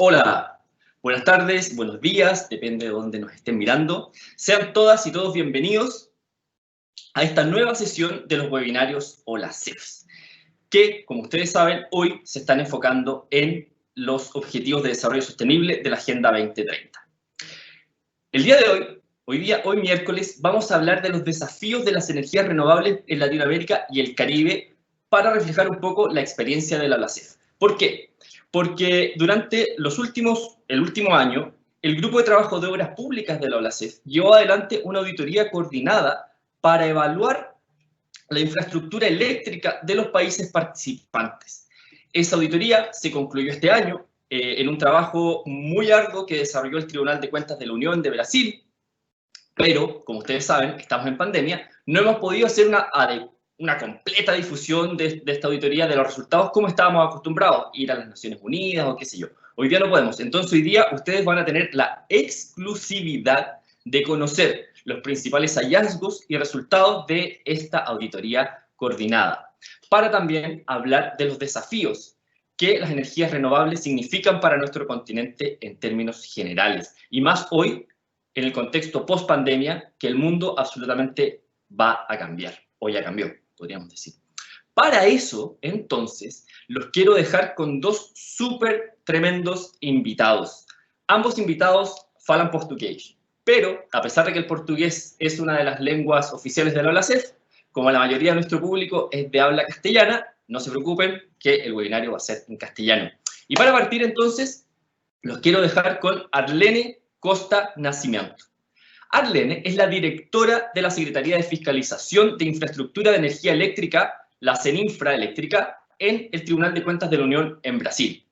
Hola, buenas tardes, buenos días, depende de dónde nos estén mirando. Sean todas y todos bienvenidos a esta nueva sesión de los webinarios OLACEF, que, como ustedes saben, hoy se están enfocando en los Objetivos de Desarrollo Sostenible de la Agenda 2030. El día de hoy miércoles, vamos a hablar de los desafíos de las energías renovables en Latinoamérica y el Caribe para reflejar un poco la experiencia de la OLACEF. ¿Por qué? Porque durante el último año, el Grupo de Trabajo de Obras Públicas de la OLACEF llevó adelante una auditoría coordinada para evaluar la infraestructura eléctrica de los países participantes. Esa auditoría se concluyó este año en un trabajo muy arduo que desarrolló el Tribunal de Cuentas de la Unión de Brasil, pero, como ustedes saben, estamos en pandemia, no hemos podido hacer una completa difusión de esta auditoría de los resultados como estábamos acostumbrados, ir a las Naciones Unidas o qué sé yo. Hoy día no podemos, entonces hoy día ustedes van a tener la exclusividad de conocer los principales hallazgos y resultados de esta auditoría coordinada, para también hablar de los desafíos que las energías renovables significan para nuestro continente en términos generales, y más hoy, en el contexto post-pandemia, que el mundo absolutamente va a cambiar, o ya cambió, podríamos decir. Para eso, entonces, los quiero dejar con dos súper tremendos invitados. Ambos invitados falan portugués, pero a pesar de que el portugués es una de las lenguas oficiales de la OLACEF, como la mayoría de nuestro público es de habla castellana, no se preocupen que el webinario va a ser en castellano. Y para partir entonces, los quiero dejar con Arlene Costa Nascimento. Arlene es la directora de la Secretaría de Fiscalización de Infraestructura de Energía Eléctrica, la CENINFRA Eléctrica, en el Tribunal de Cuentas de la Unión en Brasil.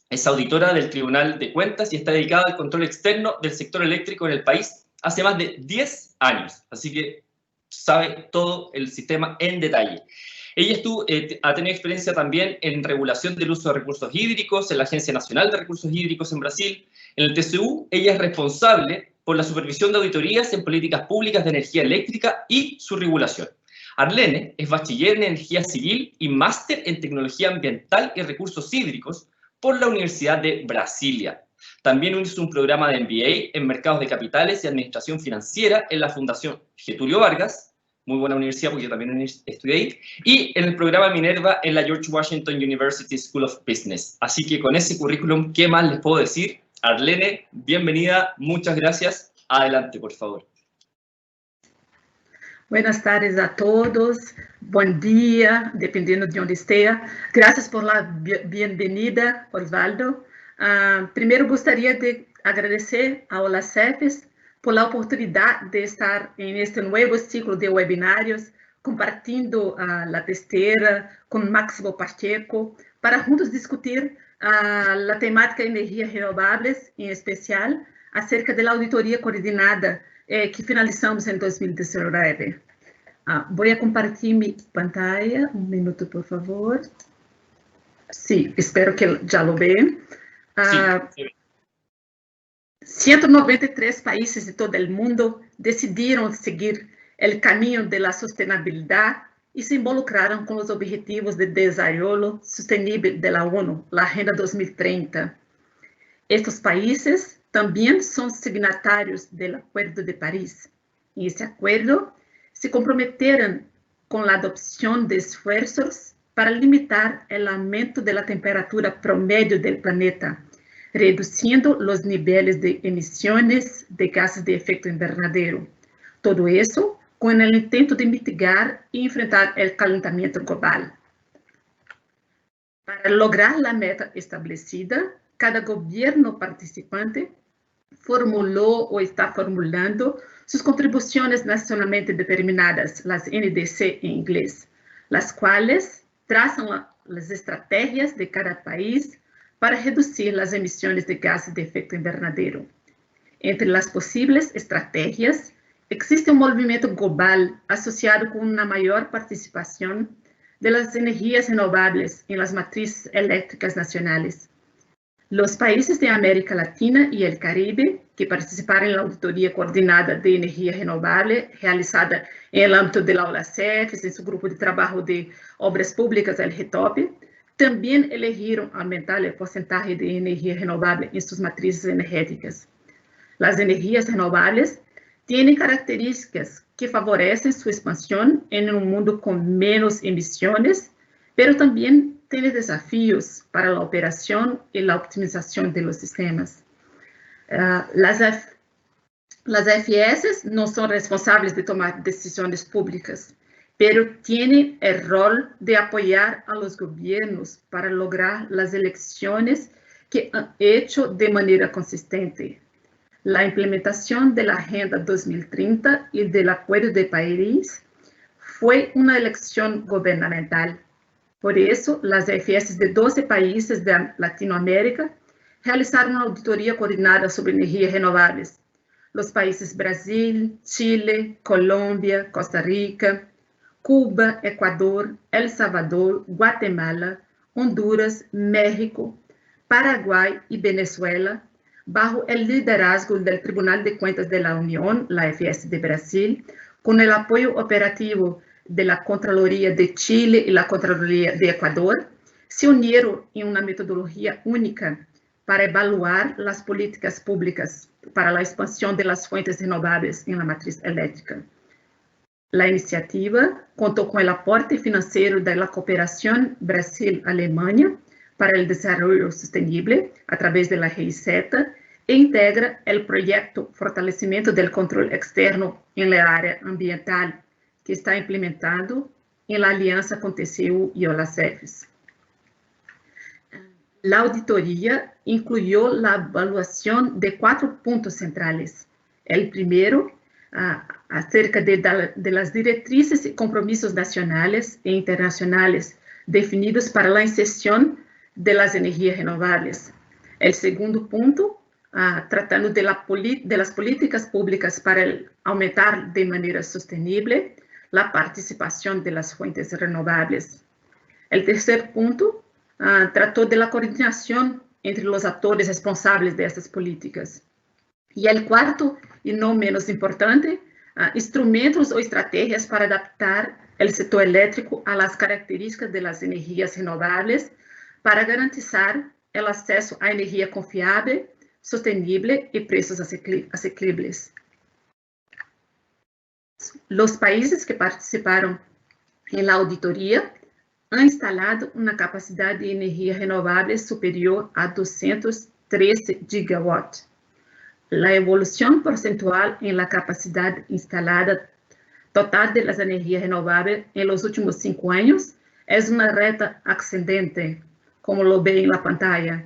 Es auditora del Tribunal de Cuentas y está dedicada al control externo del sector eléctrico en el país hace más de 10 años, así que sabe todo el sistema en detalle. Ella ha tenido experiencia también en regulación del uso de recursos hídricos, en la Agencia Nacional de Recursos Hídricos en Brasil. En el TCU, ella es responsable por la supervisión de auditorías en políticas públicas de energía eléctrica y su regulación. Arlene es bachiller en energía civil y máster en tecnología ambiental y recursos hídricos por la Universidad de Brasilia. También hizo un programa de MBA en mercados de capitales y administración financiera en la Fundación Getulio Vargas, muy buena universidad porque yo también estudié ahí, y en el programa Minerva en la George Washington University School of Business. Así que con ese currículum, ¿qué más les puedo decir? Arlene, bienvenida, muchas gracias. Adelante, por favor. Buenas tardes a todos, buen día, dependiendo de donde esté. Gracias por la bienvenida, Osvaldo. Primero gostaria de agradecer a OLACEF por la oportunidad de estar en este nuevo ciclo de webinarios, compartiendo la testeira con Máximo Pacheco, para juntos discutir la temática de energías renovables, en especial acerca de la auditoría coordinada que finalizamos en 2019. Voy a compartir mi pantalla. Un minuto, por favor. Sí, espero que ya lo vean. Sí. 193 países de todo el mundo decidieron seguir el camino de la sostenibilidad y se involucraron con los Objetivos de Desarrollo Sostenible de la ONU, la Agenda 2030. Estos países también son signatarios del Acuerdo de París. En ese acuerdo se comprometieron con la adopción de esfuerzos para limitar el aumento de la temperatura promedio del planeta, reduciendo los niveles de emisiones de gases de efecto invernadero. Todo eso con el intento de mitigar y enfrentar el calentamiento global. Para lograr la meta establecida, cada gobierno participante formuló o está formulando sus contribuciones nacionalmente determinadas, las NDC en inglés, las cuales trazan las estrategias de cada país para reducir las emisiones de gases de efecto invernadero. Entre las posibles estrategias, existe un movimiento global asociado con una mayor participación de las energías renovables en las matrices eléctricas nacionales. Los países de América Latina y el Caribe, que participaron en la auditoría coordinada de energía renovable realizada en el ámbito de la OLACEF, en su grupo de trabajo de obras públicas, el GETOP, también eligieron aumentar el porcentaje de energía renovable en sus matrices energéticas. Las energías renovables tienen características que favorecen su expansión en un mundo con menos emisiones, pero también tienen desafíos para la operación y la optimización de los sistemas. Las AFS no son responsables de tomar decisiones públicas, pero tienen el rol de apoyar a los gobiernos para lograr las elecciones que han hecho de manera consistente. La implementación de la Agenda 2030 y del Acuerdo de París fue una elección gubernamental. Por eso, las AFS de 12 países de Latinoamérica realizaron una auditoría coordinada sobre energías renovables. Los países Brasil, Chile, Colombia, Costa Rica, Cuba, Ecuador, El Salvador, Guatemala, Honduras, México, Paraguay y Venezuela, bajo el liderazgo del Tribunal de Cuentas de la Unión, la AFS de Brasil, con el apoyo operativo de la Contraloría de Chile y la Contraloría de Ecuador, se unieron en una metodología única para evaluar las políticas públicas para la expansión de las fuentes renovables en la matriz eléctrica. La iniciativa contó con el aporte financiero de la Cooperación Brasil-Alemania para el Desarrollo Sostenible a través de la GIZ e integra el proyecto Fortalecimiento del Control Externo en la área ambiental, que está implementado en la alianza con TCU y OLACEFES. La auditoría incluyó la evaluación de 4 puntos centrales. El primero, acerca de las directrices y compromisos nacionales e internacionales definidos para la inserción de las energías renovables. El segundo punto, tratando de las políticas públicas para aumentar de manera sostenible la participación de las fuentes renovables. El tercer punto, trató de la coordinación entre los actores responsables de estas políticas. Y el cuarto, y no menos importante, instrumentos o estrategias para adaptar el sector eléctrico a las características de las energías renovables para garantizar el acceso a energía confiable, sostenible y precios asequibles. Los países que participaron en la auditoría han instalado una capacidad de energía renovable superior a 213 gigawatts. La evolución porcentual en la capacidad instalada total de las energías renovables en los últimos 5 años es una recta ascendente, como lo ve en la pantalla.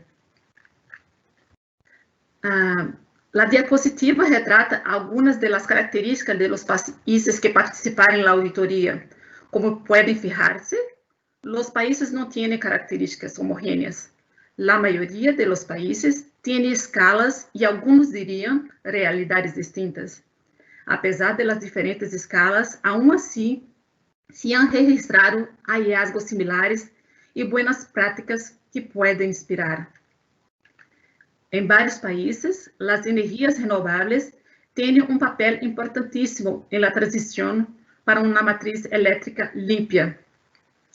La diapositiva retrata algunas de las características de los países que participaron en la auditoría. Como pueden fijarse, los países no tienen características homogéneas. La mayoría de los países tiene escalas y algunos dirían realidades distintas. A pesar de las diferentes escalas, aún así, se han registrado hallazgos similares y buenas prácticas que pueden inspirar. En varios países, las energías renovables tienen un papel importantísimo en la transición para una matriz eléctrica limpia.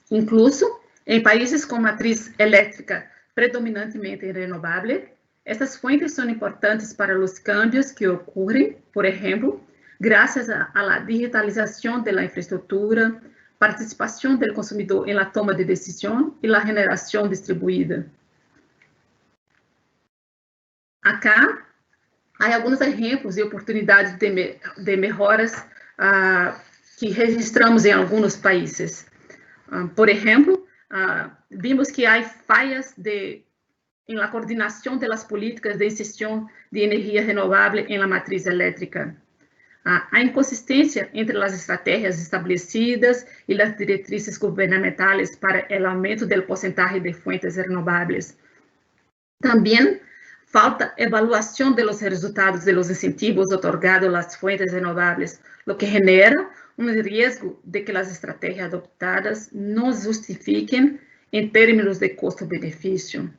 Incluso en países con matriz eléctrica predominantemente renovable, estas fuentes son importantes para los cambios que ocurren, por ejemplo, gracias a la digitalización de la infraestructura, participación del consumidor en la toma de decisión y la generación distribuida. Acá hay algunos ejemplos y oportunidades de mejoras que registramos en algunos países. Por ejemplo, vimos que hay fallas en la coordinación de las políticas de inserción de energía renovable en la matriz eléctrica. Hay inconsistencia entre las estrategias establecidas y las directrices gubernamentales para el aumento del porcentaje de fuentes renovables. También falta evaluación de los resultados de los incentivos otorgados a las fuentes renovables, lo que genera un riesgo de que las estrategias adoptadas no justifiquen en términos de costo-beneficio.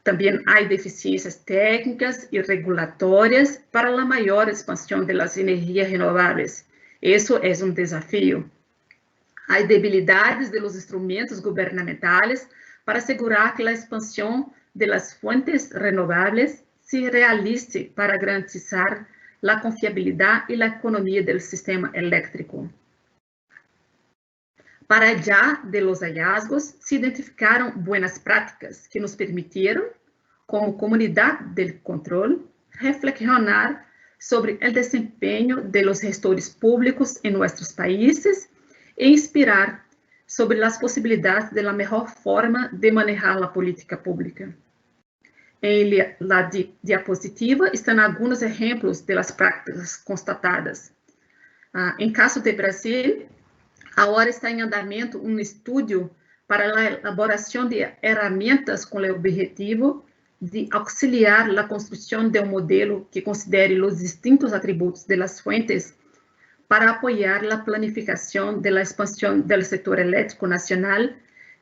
También hay deficiencias técnicas y regulatorias para la mayor expansión de las energías renovables. Eso es un desafío. Hay debilidades de los instrumentos gubernamentales para asegurar que a expansão das fontes renováveis se realize para garantizar a confiabilidade e a economia do sistema elétrico. Para allá de los hallazgos, se identificaram buenas práticas que nos permitiram, como comunidade de controle, reflexionar sobre o desempenho de los gestores públicos em nossos países e inspirar sobre as possibilidades de la melhor forma de manejar a política pública. Em la diapositiva estão alguns exemplos de las práticas constatadas. Em caso de Brasil, agora está em andamento um estudo para a elaboração de ferramentas com o objetivo de auxiliar a construção de um modelo que considere os distintos atributos de las fuentes para apoiar a planificação da expansão do setor elétrico nacional,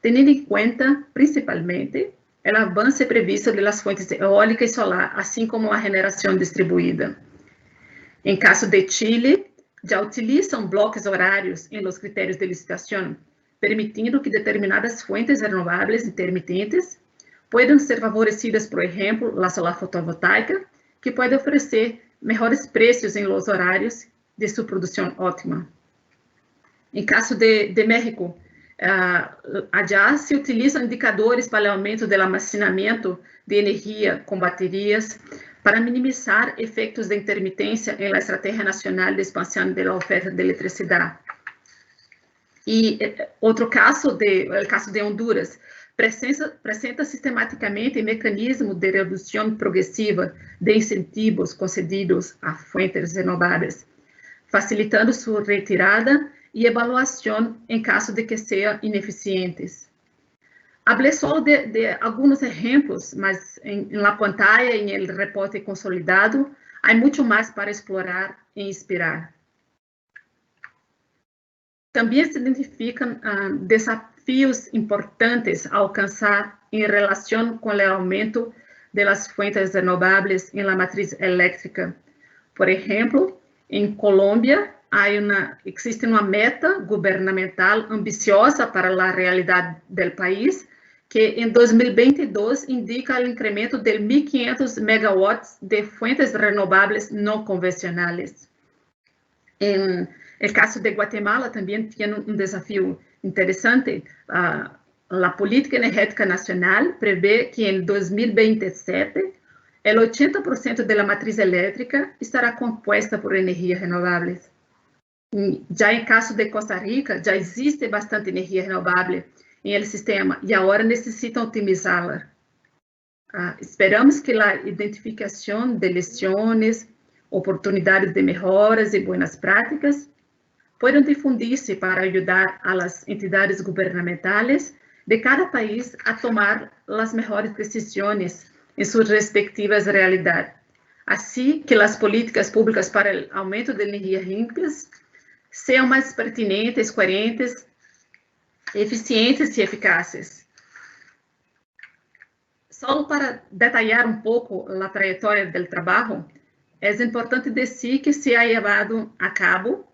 tendo em conta, principalmente, o avanço previsto de las fuentes eólica e solar, assim como a generação distribuída. Em caso de Chile, já utilizam blocos horários em los critérios de licitação, permitindo que determinadas fuentes renováveis intermitentes puedan ser favorecidas, por exemplo, a solar fotovoltaica, que pode oferecer melhores preços em los horários de sua produção ótima. Em caso de México, já se utilizam indicadores para o aumento do almacenamento de energia com baterias para minimizar efeitos de intermitência em la estratégia nacional de expansão da oferta de eletricidade. E outro caso, o caso de Honduras, apresenta sistematicamente mecanismos de redução progressiva de incentivos concedidos a fontes renováveis, facilitando sua retirada e avaliação em caso de que sejam ineficientes. Hablé só de alguns exemplos, mas na pantalla e no reporte consolidado, há muito mais para explorar e inspirar. Também se identificam desafios importantes a alcançar em relação com o aumento das fontes renováveis em la matriz elétrica. Por exemplo, em Colômbia, existe uma meta governamental ambiciosa para a realidade do país, que em 2022 indica o incremento de 1.500 megawatts de fontes renováveis não convencionais. Em el caso de Guatemala, também tem um desafio interessante. A política energética nacional prevê que em 2027, o 80% da matriz elétrica estará composta por energias renováveis. Já em caso de Costa Rica, já existe bastante energia renovável em el sistema e agora necessitam otimizá-la. Esperamos que a identificação de lições, oportunidades de melhoras e boas práticas possam difundir-se para ajudar as entidades governamentais de cada país a tomar as melhores decisões em suas respectivas realidades, assim que as políticas públicas para o aumento de energias limpas sejam mais pertinentes, coerentes, eficientes e eficazes. Só para detalhar um pouco a trajetória do trabalho, é importante dizer que se ha levado a cabo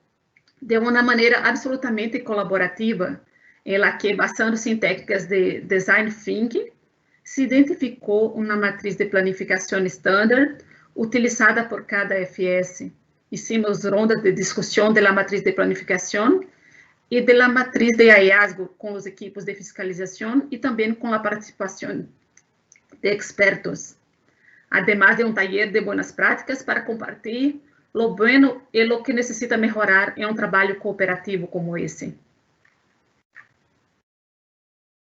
de uma maneira absolutamente colaborativa, em la que, basando-se em técnicas de design thinking, se identificou uma matriz de planificação standard utilizada por cada FS. Hicimos rondas de discussão da matriz de planificação e da matriz de hallazgo com os equipos de fiscalização e também com a participação de expertos, además de um taller de boas práticas para compartilhar lo bueno e lo que necessita melhorar em um trabalho cooperativo como esse.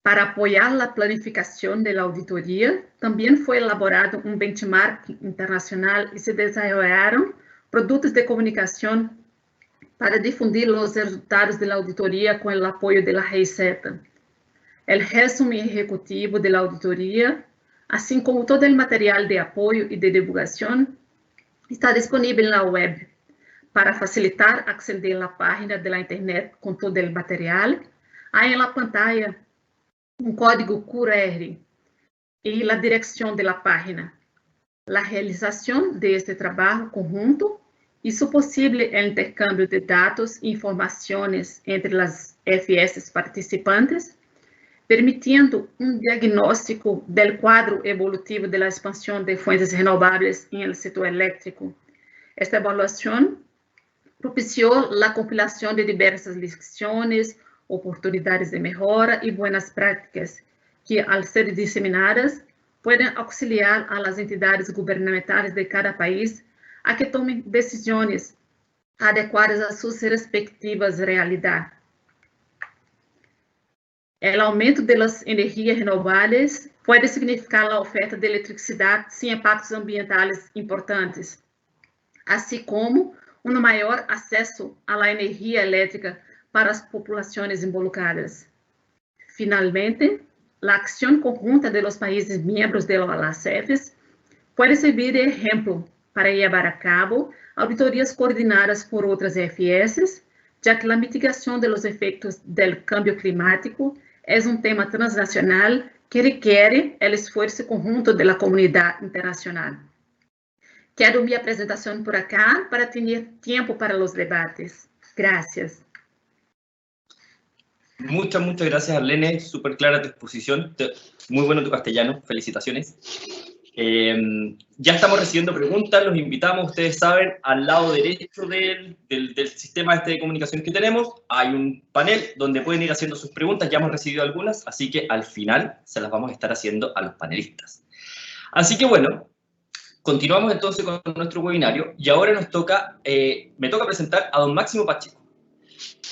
Para apoiar a planificação da auditoria, também foi elaborado um benchmark internacional e se desenvolveram produtos de comunicação para difundir os resultados da auditoria com o apoio da REISETA. O resumo executivo da auditoria, assim como todo o material de apoio e de divulgação, está disponível na web. Para facilitar aceder à página da internet com todo o material, há na pantalla um código QR e a direção da página. A realização deste trabalho conjunto hizo posible el intercambio de datos e informações entre as FS participantes, permitiendo un diagnóstico del cuadro evolutivo de la expansión de fuentes renovables en el sector eléctrico. Esta evaluación propició la compilación de diversas lecciones, oportunidades de mejora y buenas prácticas que, al ser diseminadas, pueden auxiliar a las entidades gubernamentales de cada país a que tomen decisiones adecuadas a sus respectivas realidades. El aumento de las energías renovables puede significar la oferta de electricidad sin impactos ambientales importantes, así como un mayor acceso a la energía eléctrica para las poblaciones involucradas. Finalmente, la acción conjunta de los países miembros de las CEFs puede servir de ejemplo para llevar a cabo auditorías coordinadas por otras FS, ya que la mitigación de los efectos del cambio climático es un tema transnacional que requiere el esfuerzo conjunto de la comunidad internacional. Quero minha apresentação por acá para ter tempo para os debates. Gracias. Muchas gracias, Arlene. Súper clara tu exposición. Muy bueno tu castellano. Felicitaciones. Ya estamos recibiendo preguntas. Los invitamos, ustedes saben, al lado derecho del sistema de comunicación que tenemos. Hay un panel donde pueden ir haciendo sus preguntas. Ya hemos recibido algunas, así que al final se las vamos a estar haciendo a los panelistas. Así que bueno, continuamos entonces con nuestro webinario y ahora me toca presentar a don Máximo Pacheco.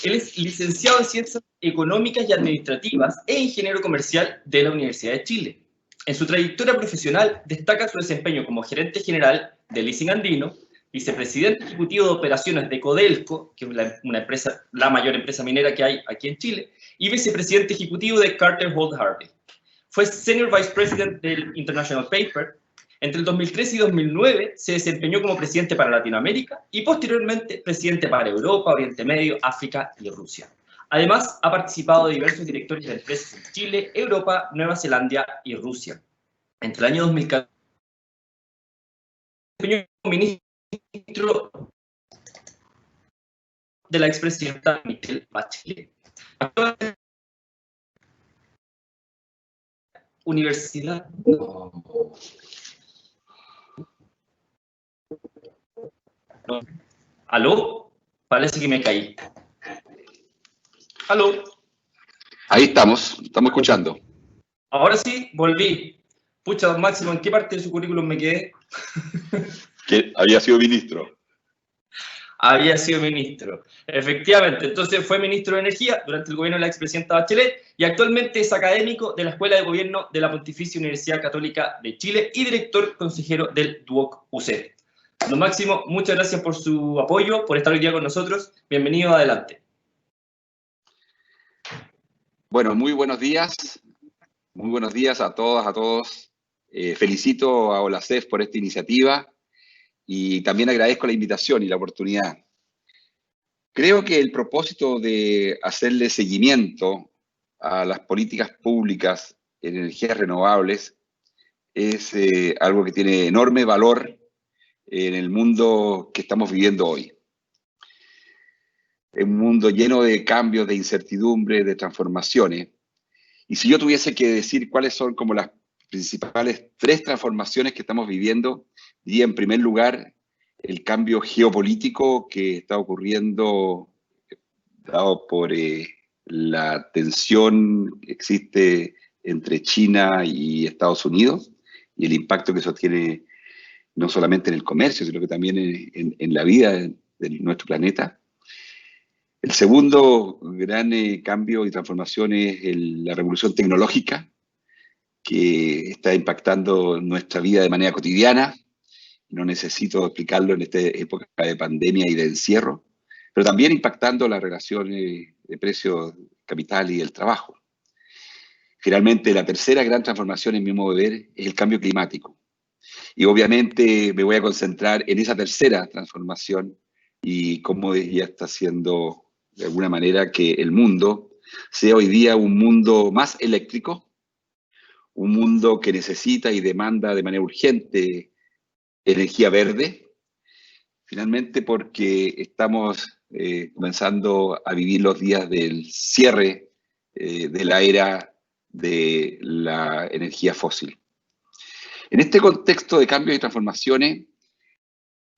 Él es licenciado en Ciencias Económicas y Administrativas e ingeniero comercial de la Universidad de Chile. En su trayectoria profesional destaca su desempeño como gerente general de Leasing Andino, vicepresidente ejecutivo de operaciones de Codelco, que es la mayor empresa minera que hay aquí en Chile, y vicepresidente ejecutivo de Carter Holt Harvey. Fue Senior Vice President del International Paper. Entre el 2003 y 2009 se desempeñó como presidente para Latinoamérica y posteriormente presidente para Europa, Oriente Medio, África y Rusia. Además, ha participado de diversos directorios de empresas en Chile, Europa, Nueva Zelanda y Rusia. Entre el año 2014 se desempeñó como ministro de la expresidenta Michelle Bachelet. Universidad. No. ¿Aló? Parece que me caí. ¿Aló? Ahí estamos escuchando. Ahora sí, volví. Pucha, don Máximo, ¿en qué parte de su currículum me quedé? Que había sido ministro. Había sido ministro. Efectivamente, entonces fue ministro de Energía durante el gobierno de la expresidenta Bachelet y actualmente es académico de la Escuela de Gobierno de la Pontificia Universidad Católica de Chile y director consejero del DUOC-UC. Don Máximo, muchas gracias por su apoyo, por estar hoy día con nosotros. Bienvenido, adelante. Bueno, muy buenos días. Muy buenos días a todas, a todos. Felicito a OLACEF por esta iniciativa y también agradezco la invitación y la oportunidad. Creo que el propósito de hacerle seguimiento a las políticas públicas en energías renovables es algo que tiene enorme valor en el mundo que estamos viviendo hoy. Un mundo lleno de cambios, de incertidumbre, de transformaciones. Y si yo tuviese que decir cuáles son como las principales 3 transformaciones que estamos viviendo, diría en primer lugar el cambio geopolítico que está ocurriendo dado por la tensión que existe entre China y Estados Unidos y el impacto que eso tiene no solamente en el comercio, sino que también en la vida de nuestro planeta. El segundo gran cambio y transformación es la revolución tecnológica que está impactando nuestra vida de manera cotidiana. No necesito explicarlo en esta época de pandemia y de encierro, pero también impactando las relaciones de precios, capital y del trabajo. Finalmente, la tercera gran transformación, en mi modo de ver, es el cambio climático. Y obviamente me voy a concentrar en esa tercera transformación y cómo ella está haciendo de alguna manera que el mundo sea hoy día un mundo más eléctrico, un mundo que necesita y demanda de manera urgente energía verde, finalmente porque estamos comenzando a vivir los días del cierre de la era de la energía fósil. En este contexto de cambios y transformaciones,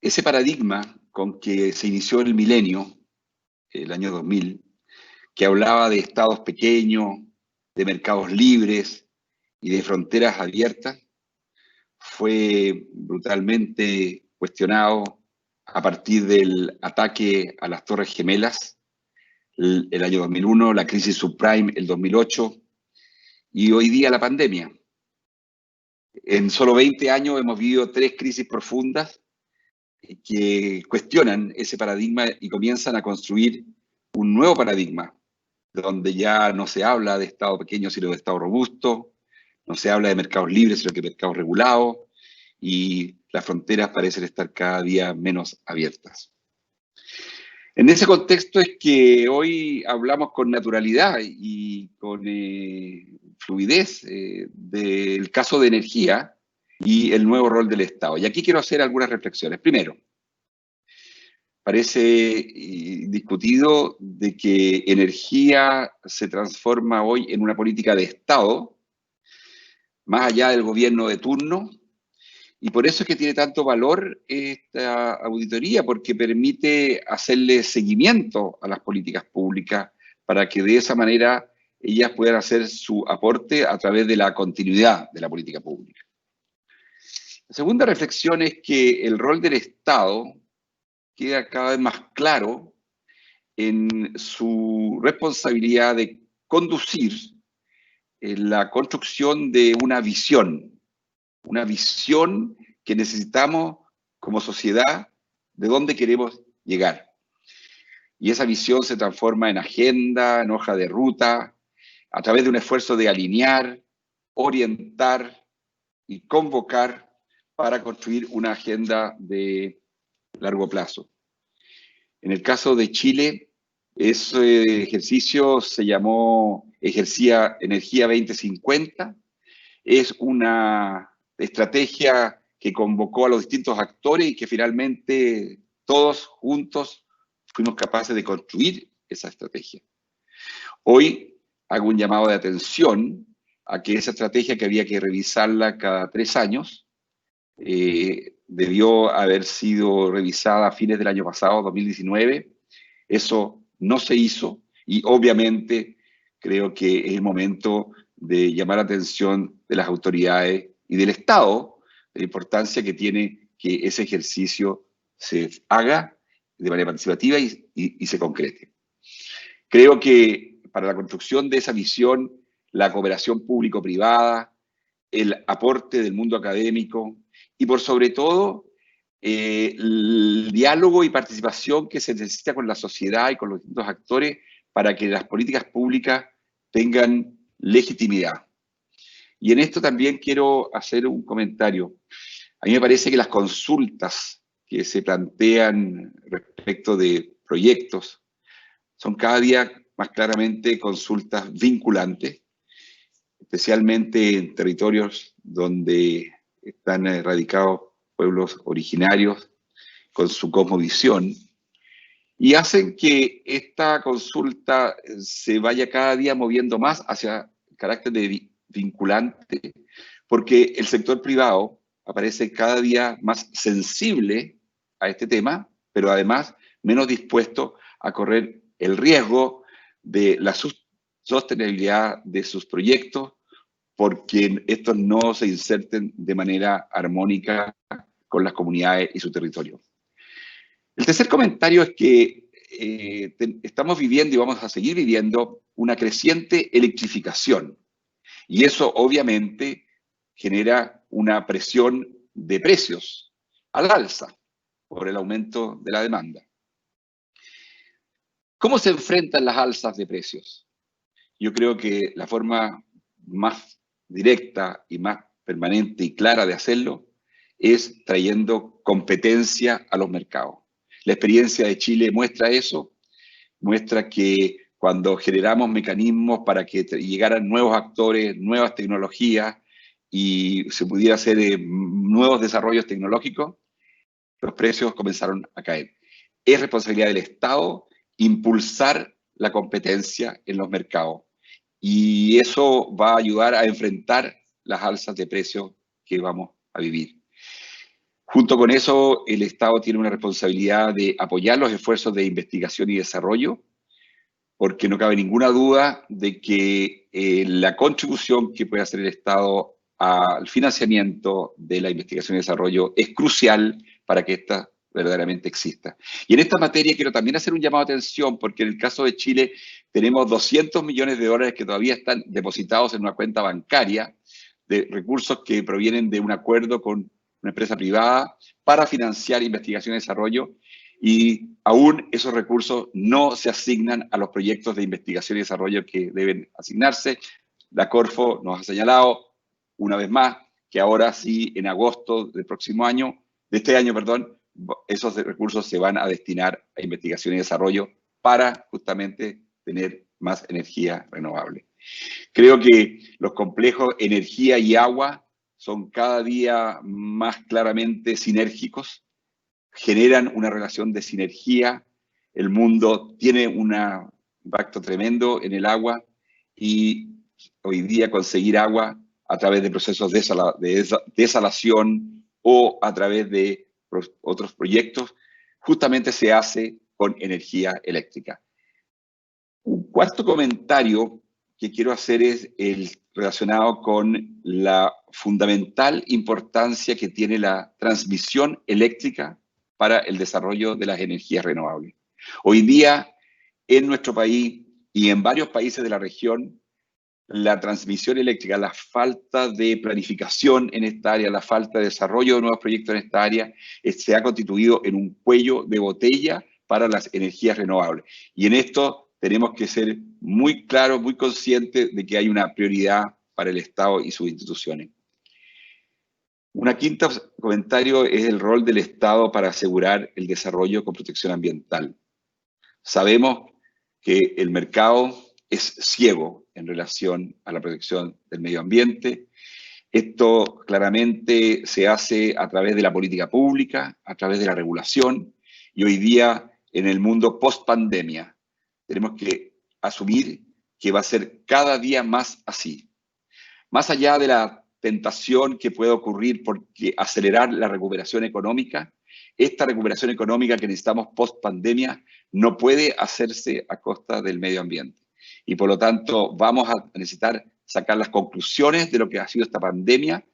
ese paradigma con que se inició el milenio, el año 2000, que hablaba de estados pequeños, de mercados libres y de fronteras abiertas, fue brutalmente cuestionado a partir del ataque a las Torres Gemelas el año 2001, la crisis subprime el 2008 y hoy día la pandemia. En solo 20 años hemos vivido 3 crisis profundas que cuestionan ese paradigma y comienzan a construir un nuevo paradigma, donde ya no se habla de Estado pequeño, sino de Estado robusto, no se habla de mercados libres, sino que de mercados regulados, y las fronteras parecen estar cada día menos abiertas. En ese contexto es que hoy hablamos con naturalidad y con fluidez del caso de energía y el nuevo rol del Estado. Y aquí quiero hacer algunas reflexiones. Primero, parece discutido de que energía se transforma hoy en una política de Estado, más allá del gobierno de turno, y por eso es que tiene tanto valor esta auditoría, porque permite hacerle seguimiento a las políticas públicas para que de esa manera ellas puedan hacer su aporte a través de la continuidad de la política pública. La segunda reflexión es que el rol del Estado queda cada vez más claro en su responsabilidad de conducir la construcción de una visión que necesitamos como sociedad de dónde queremos llegar. Y esa visión se transforma en agenda, en hoja de ruta, a través de un esfuerzo de alinear, orientar y convocar para construir una agenda de largo plazo. En el caso de Chile, ese ejercicio se llamó Energía 2050. Es una estrategia que convocó a los distintos actores y que finalmente todos juntos fuimos capaces de construir esa estrategia. Hoy hago un llamado de atención a que esa estrategia, que había que revisarla cada 3 años, debió haber sido revisada a fines del año pasado, 2019. Eso no se hizo y obviamente creo que es el momento de llamar la atención de las autoridades y del Estado, de la importancia que tiene que ese ejercicio se haga de manera participativa y se concrete. Creo que para la construcción de esa visión, la cooperación público-privada, el aporte del mundo académico y por sobre todo el diálogo y participación que se necesita con la sociedad y con los distintos actores para que las políticas públicas tengan legitimidad. Y en esto también quiero hacer un comentario. A mí me parece que las consultas que se plantean respecto de proyectos son cada día más claramente consultas vinculantes, especialmente en territorios donde están radicados pueblos originarios con su cosmovisión, y hacen que esta consulta se vaya cada día moviendo más hacia el carácter de vinculante, porque el sector privado aparece cada día más sensible a este tema, pero además menos dispuesto a correr el riesgo de la sostenibilidad de sus proyectos, porque estos no se inserten de manera armónica con las comunidades y su territorio. El tercer comentario es que estamos viviendo y vamos a seguir viviendo una creciente electrificación. Y eso obviamente genera una presión de precios al alza por el aumento de la demanda. ¿Cómo se enfrentan las alzas de precios? Yo creo que la forma más directa y más permanente y clara de hacerlo es trayendo competencia a los mercados. La experiencia de Chile muestra eso, muestra que cuando generamos mecanismos para que llegaran nuevos actores, nuevas tecnologías y se pudiera hacer nuevos desarrollos tecnológicos, los precios comenzaron a caer. Es responsabilidad del Estado impulsar la competencia en los mercados. y eso va a ayudar a enfrentar las alzas de precios que vamos a vivir. Junto con eso, el Estado tiene una responsabilidad de apoyar los esfuerzos de investigación y desarrollo, porque no cabe ninguna duda de que la contribución que puede hacer el Estado al financiamiento de la investigación y desarrollo es crucial para que esta verdaderamente exista. Y en esta materia quiero también hacer un llamado de atención, porque en el caso de Chile tenemos 200 millones de dólares que todavía están depositados en una cuenta bancaria, de recursos que provienen de un acuerdo con una empresa privada para financiar investigación y desarrollo, y aún esos recursos no se asignan a los proyectos de investigación y desarrollo que deben asignarse. La Corfo nos ha señalado una vez más que ahora sí, en agosto del próximo año, de este año, perdón, esos recursos se van a destinar a investigación y desarrollo para justamente tener más energía renovable. Creo que los complejos energía y agua son cada día más claramente sinérgicos, generan una relación de sinergia. El mundo tiene un impacto tremendo en el agua y hoy día conseguir agua a través de procesos de desalación o a través de otros proyectos, justamente se hace con energía eléctrica. Un cuarto comentario que quiero hacer es el relacionado con la fundamental importancia que tiene la transmisión eléctrica para el desarrollo de las energías renovables. Hoy día, en nuestro país y en varios países de la región, la transmisión eléctrica, la falta de planificación en esta área, la falta de desarrollo de nuevos proyectos en esta área, se ha constituido en un cuello de botella para las energías renovables. Y en esto tenemos que ser muy claros, muy conscientes de que hay una prioridad para el Estado y sus instituciones. Un quinto comentario es el rol del Estado para asegurar el desarrollo con protección ambiental. Sabemos que el mercado es ciego en relación a la protección del medio ambiente. Esto claramente se hace a través de la política pública, a través de la regulación, y hoy día en el mundo post-pandemia tenemos que asumir que va a ser cada día más así. Más allá de la tentación que puede ocurrir porque acelerar la recuperación económica, esta recuperación económica que necesitamos post-pandemia no puede hacerse a costa del medio ambiente. Y por lo tanto vamos a necesitar sacar las conclusiones de lo que ha sido esta pandemia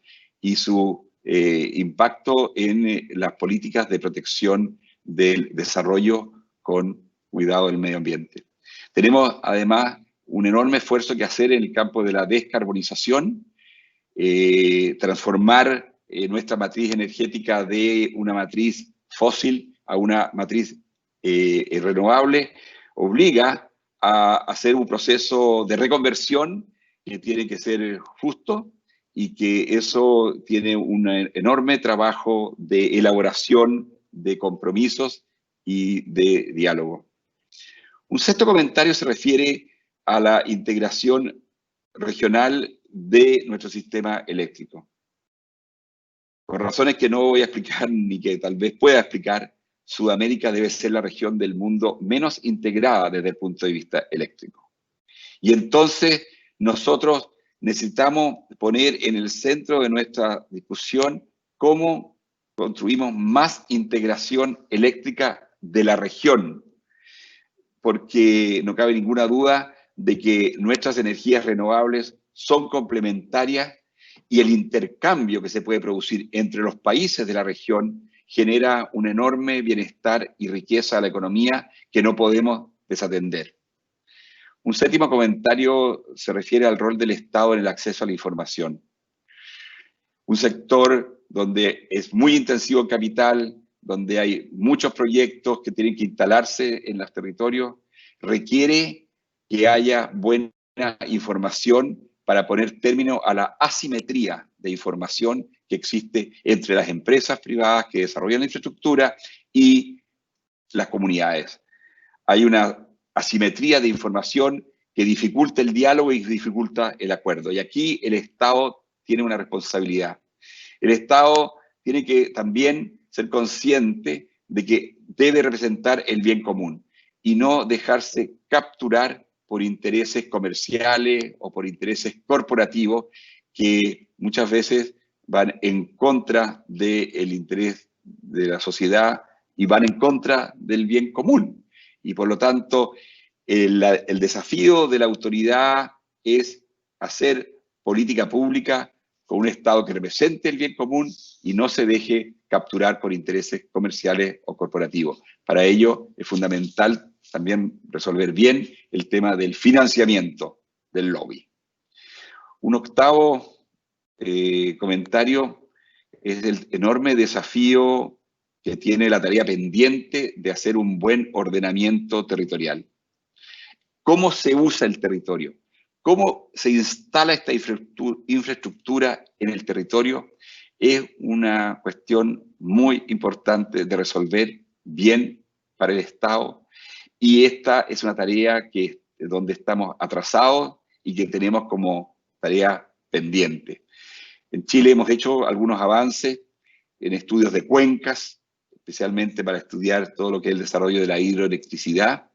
y su impacto en las políticas de protección del desarrollo con cuidado del medio ambiente. Tenemos además un enorme esfuerzo que hacer en el campo de la descarbonización, transformar nuestra matriz energética de una matriz fósil a una matriz renovable, obliga a hacer un proceso de reconversión que tiene que ser justo y que eso tiene un enorme trabajo de elaboración de compromisos y de diálogo. Un sexto comentario se refiere a la integración regional de nuestro sistema eléctrico. Por razones que no voy a explicar ni que tal vez pueda explicar, Sudamérica debe ser la región del mundo menos integrada desde el punto de vista eléctrico. Y entonces nosotros necesitamos poner en el centro de nuestra discusión cómo construimos más integración eléctrica de la región, porque no cabe ninguna duda de que nuestras energías renovables son complementarias y el intercambio que se puede producir entre los países de la región genera un enorme bienestar y riqueza a la economía que no podemos desatender. Un séptimo comentario se refiere al rol del Estado en el acceso a la información. Un sector donde es muy intensivo en capital, donde hay muchos proyectos que tienen que instalarse en los territorios, requiere que haya buena información para poner término a la asimetría de información que existe entre las empresas privadas que desarrollan la infraestructura y las comunidades. Hay una asimetría de información que dificulta el diálogo y dificulta el acuerdo. Y aquí el Estado tiene una responsabilidad. El Estado tiene que también ser consciente de que debe representar el bien común y no dejarse capturar por intereses comerciales o por intereses corporativos que muchas veces van en contra del interés de la sociedad y van en contra del bien común. Y por lo tanto, el desafío de la autoridad es hacer política pública con un Estado que represente el bien común y no se deje capturar por intereses comerciales o corporativos. Para ello es fundamental también resolver bien el tema del financiamiento del lobby. Un octavo comentario es el enorme desafío que tiene la tarea pendiente de hacer un buen ordenamiento territorial. ¿Cómo se usa el territorio? ¿Cómo se instala esta infraestructura en el territorio? Es una cuestión muy importante de resolver bien para el Estado, y esta es una tarea donde estamos atrasados y que tenemos como tarea pendiente. En Chile hemos hecho algunos avances en estudios de cuencas, especialmente para estudiar todo lo que es el desarrollo de la hidroelectricidad,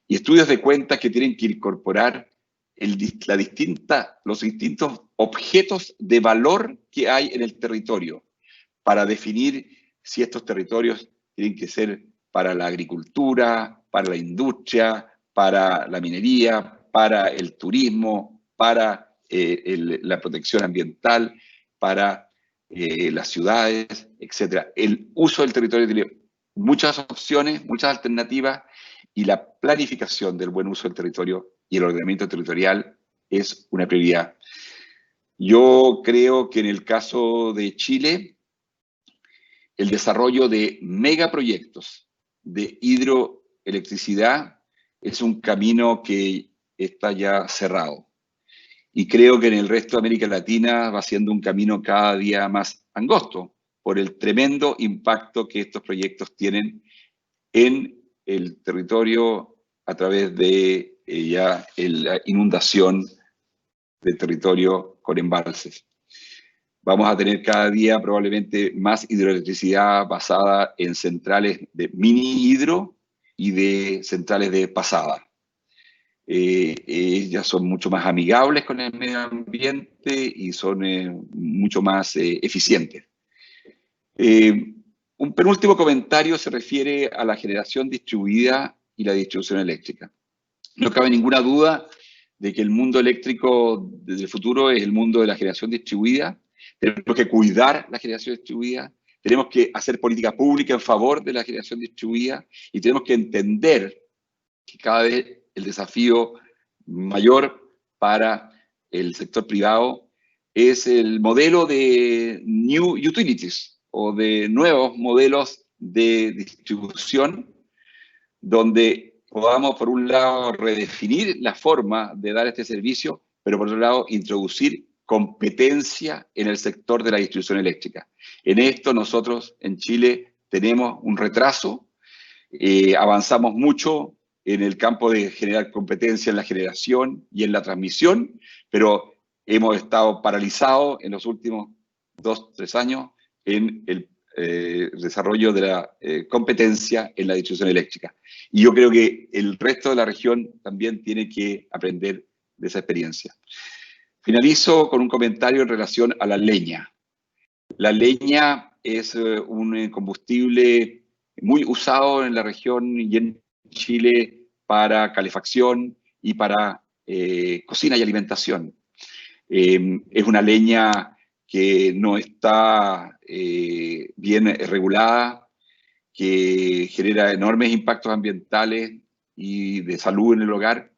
y estudios de cuencas que tienen que incorporar los distintos objetos de valor que hay en el territorio para definir si estos territorios tienen que ser para la agricultura, para la industria, para la minería, para el turismo, para la protección ambiental, para las ciudades, etc. El uso del territorio tiene muchas opciones, muchas alternativas, y la planificación del buen uso del territorio y el ordenamiento territorial es una prioridad. Yo creo que en el caso de Chile, el desarrollo de megaproyectos de hidroelectricidad es un camino que está ya cerrado. Y creo que en el resto de América Latina va siendo un camino cada día más angosto por el tremendo impacto que estos proyectos tienen en el territorio a través de la inundación del territorio con embalses. Vamos a tener cada día probablemente más hidroelectricidad basada en centrales de mini hidro y de centrales de pasada. Ellas son mucho más amigables con el medio ambiente y son mucho más eficientes. Un penúltimo comentario se refiere a la generación distribuida y la distribución eléctrica. No cabe ninguna duda de que el mundo eléctrico del futuro es el mundo de la generación distribuida. Tenemos que cuidar la generación distribuida, tenemos que hacer política pública en favor de la generación distribuida y tenemos que entender que cada vez el desafío mayor para el sector privado es el modelo de New Utilities o de nuevos modelos de distribución, donde podamos, por un lado, redefinir la forma de dar este servicio, pero por otro lado, introducir competencia en el sector de la distribución eléctrica. En esto nosotros en Chile tenemos un retraso, avanzamos mucho en el campo de generar competencia en la generación y en la transmisión, pero hemos estado paralizados en los últimos 2-3 años en el desarrollo de la competencia en la distribución eléctrica. Y yo creo que el resto de la región también tiene que aprender de esa experiencia. Finalizo con un comentario en relación a la leña. La leña es un combustible muy usado en la región y en Chile para calefacción y para cocina y alimentación. Es una leña que no está bien regulada, que genera enormes impactos ambientales y de salud en el hogar,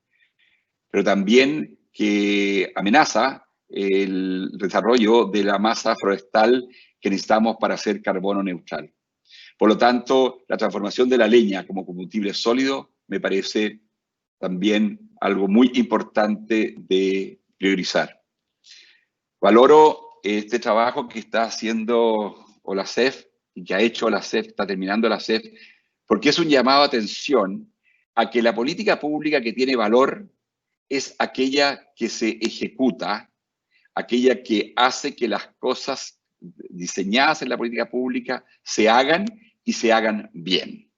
pero también que amenaza el desarrollo de la masa forestal que necesitamos para ser carbono neutral. Por lo tanto, la transformación de la leña como combustible sólido me parece también algo muy importante de priorizar. Valoro este trabajo que está haciendo OLACEF y que ha hecho OLACEF, está terminando OLACEF, porque es un llamado a atención a que la política pública que tiene valor es aquella que se ejecuta, aquella que hace que las cosas diseñadas en la política pública se hagan y se hagan bien.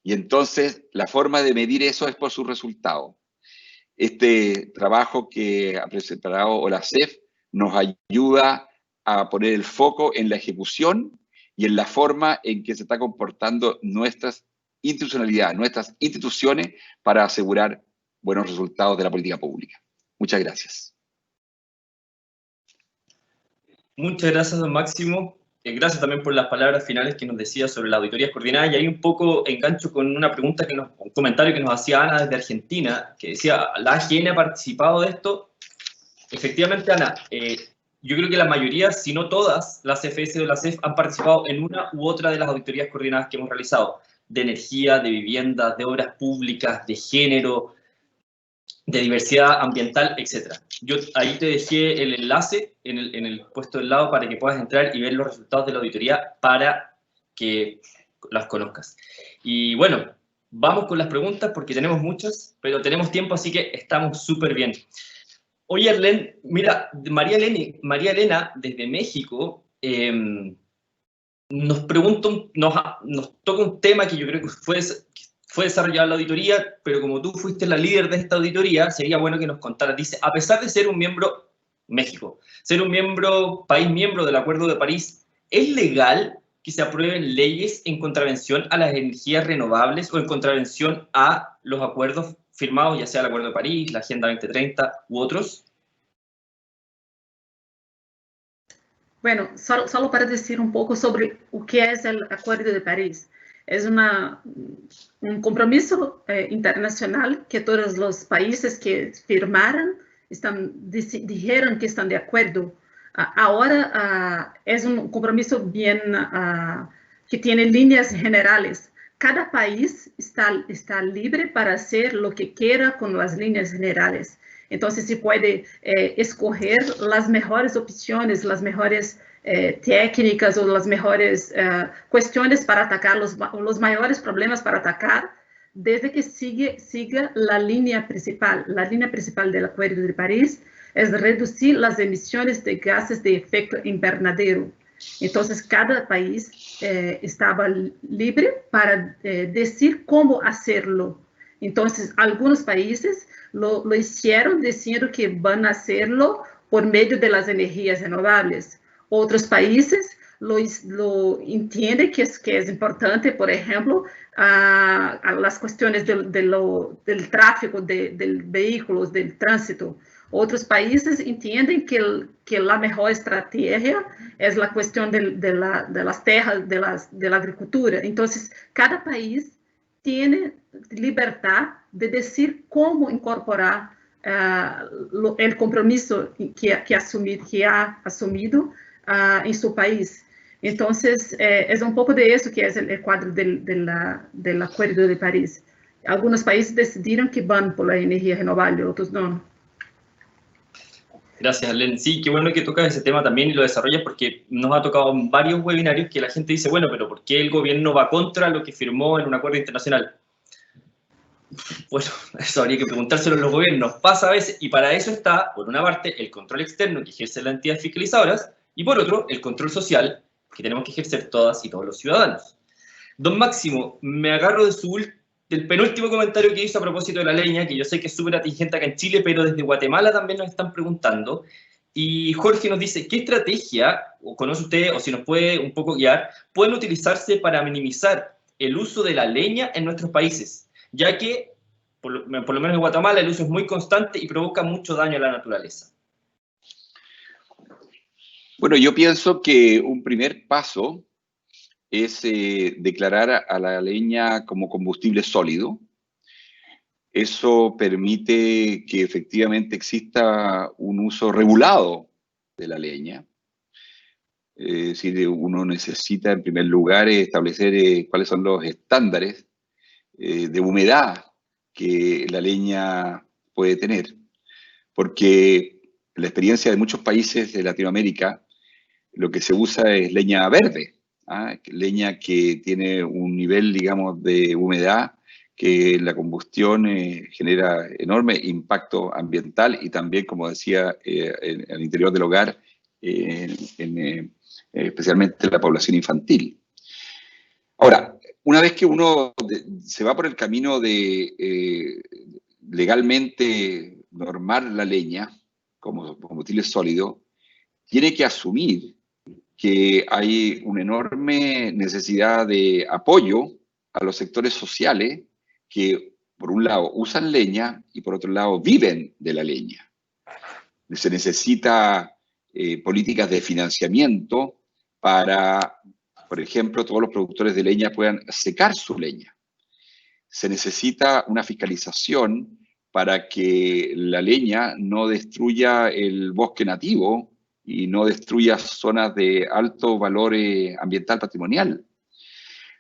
Y entonces la forma de medir eso es por su resultado. Este trabajo que ha preparado OLACEF nos ayuda a poner el foco en la ejecución y en la forma en que se está comportando nuestras institucionalidades, nuestras instituciones, para asegurar buenos resultados de la política pública. Muchas gracias. Muchas gracias, don Máximo. Gracias también por las palabras finales que nos decía sobre las auditorías coordinadas. Y ahí un poco engancho con una pregunta, un comentario que nos hacía Ana desde Argentina, que decía, ¿la AGN ha participado de esto? Efectivamente, Ana, yo creo que la mayoría, si no todas, las CFS o la CEF han participado en una u otra de las auditorías coordinadas que hemos realizado, de energía, de vivienda, de obras públicas, de género, de diversidad ambiental, etc. Yo ahí te dejé el enlace en el puesto del lado para que puedas entrar y ver los resultados de la auditoría para que las conozcas. Y bueno, vamos con las preguntas porque tenemos muchas, pero tenemos tiempo, así que estamos súper bien. Oye, Arlen, mira, María Elena, desde México, nos pregunta, nos toca un tema que yo creo que fue desarrollada en la auditoría, pero como tú fuiste la líder de esta auditoría, sería bueno que nos contaras. Dice, a pesar de ser un miembro, México, ser un país miembro del Acuerdo de París, ¿es legal que se aprueben leyes en contravención a las energías renovables o en contravención a los acuerdos firmados, ya sea el Acuerdo de París, la Agenda 2030 u otros? Bueno, solo para decir un poco sobre o que es el Acuerdo de París. Es un compromiso internacional que todos los países que firmaron dijeron que están de acuerdo. Ahora es un compromiso bien que tiene líneas generales. Cada país está libre para hacer lo que quiera con las líneas generales. Entonces, se puede escoger las mejores opciones, las mejores técnicas o las mejores cuestiones para atacar, los mayores problemas para atacar, desde que siga la línea principal. La línea principal del Acuerdo de París es reducir las emisiones de gases de efecto invernadero. Entonces, cada país estaba libre para decir cómo hacerlo. Entonces, algunos países lo hicieron diciendo que van a hacerlo por medio de las energías renovables. Otros países lo entienden que es importante, por ejemplo, a las cuestiones del tráfico de vehículos, del tránsito. Otros países entienden que la mejor estrategia es la cuestión de las tierras, de la agricultura. Entonces, cada país tiene libertad de decir cómo incorporar el compromiso que ha asumido en su país. Entonces, es un poco de eso que es el cuadro del Acuerdo de París. Algunos países decidieron que van por la energía renovable, otros no. Gracias, Arlen. Sí, qué bueno que tocas ese tema también y lo desarrollas, porque nos ha tocado en varios webinarios que la gente dice, bueno, pero ¿por qué el gobierno va contra lo que firmó en un acuerdo internacional? Bueno, eso habría que preguntárselo a los gobiernos. Pasa a veces, y para eso está, por una parte, el control externo que ejerce las entidades fiscalizadoras, y por otro, el control social que tenemos que ejercer todas y todos los ciudadanos. Don Máximo, me agarro del penúltimo comentario que hizo a propósito de la leña, que yo sé que es súper atingente acá en Chile, pero desde Guatemala también nos están preguntando. Y Jorge nos dice, ¿qué estrategia, o conoce usted, o si nos puede un poco guiar, pueden utilizarse para minimizar el uso de la leña en nuestros países? Ya que, por lo menos en Guatemala, el uso es muy constante y provoca mucho daño a la naturaleza. Bueno, yo pienso que un primer paso es declarar a la leña como combustible sólido. Eso permite que efectivamente exista un uso regulado de la leña. Es decir, uno necesita en primer lugar establecer cuáles son los estándares de humedad que la leña puede tener. Porque la experiencia de muchos países de Latinoamérica, lo que se usa es leña verde, leña que tiene un nivel, digamos, de humedad que la combustión genera enorme impacto ambiental y también, como decía, en el interior del hogar, especialmente la población infantil. Ahora, una vez que uno se va por el camino de legalmente normar la leña como combustible sólido, tiene que asumir que hay una enorme necesidad de apoyo a los sectores sociales que, por un lado, usan leña y, por otro lado, viven de la leña. Se necesita políticas de financiamiento para, por ejemplo, todos los productores de leña puedan secar su leña. Se necesita una fiscalización para que la leña no destruya el bosque nativo y no destruya zonas de alto valor ambiental patrimonial.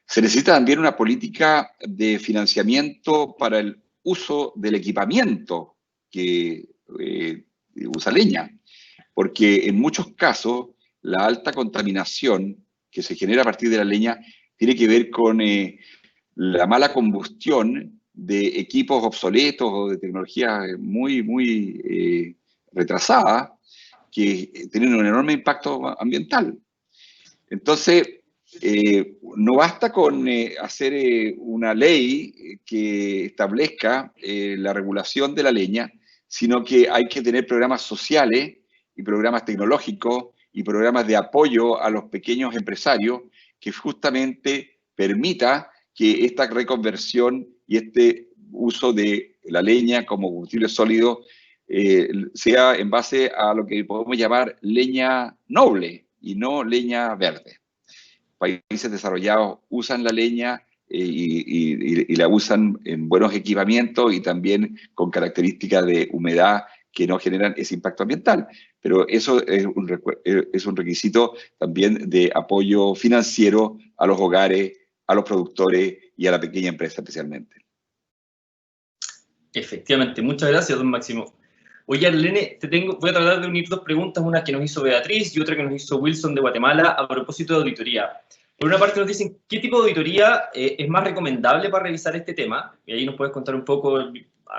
Se necesita también una política de financiamiento para el uso del equipamiento que usa leña, porque en muchos casos la alta contaminación que se genera a partir de la leña tiene que ver con la mala combustión de equipos obsoletos o de tecnología muy retrasada, que tienen un enorme impacto ambiental. Entonces, no basta con hacer una ley que establezca la regulación de la leña, sino que hay que tener programas sociales y programas tecnológicos y programas de apoyo a los pequeños empresarios que justamente permita que esta reconversión y este uso de la leña como combustible sólido sea en base a lo que podemos llamar leña noble y no leña verde. Países desarrollados usan la leña y la usan en buenos equipamientos y también con características de humedad que no generan ese impacto ambiental. Pero eso es un requisito también de apoyo financiero a los hogares, a los productores y a la pequeña empresa especialmente. Efectivamente, muchas gracias, don Máximo. Oye, Arlene, voy a tratar de unir dos preguntas, una que nos hizo Beatriz y otra que nos hizo Wilson de Guatemala a propósito de auditoría. Por una parte nos dicen, ¿qué tipo de auditoría es más recomendable para revisar este tema? Y ahí nos puedes contar un poco,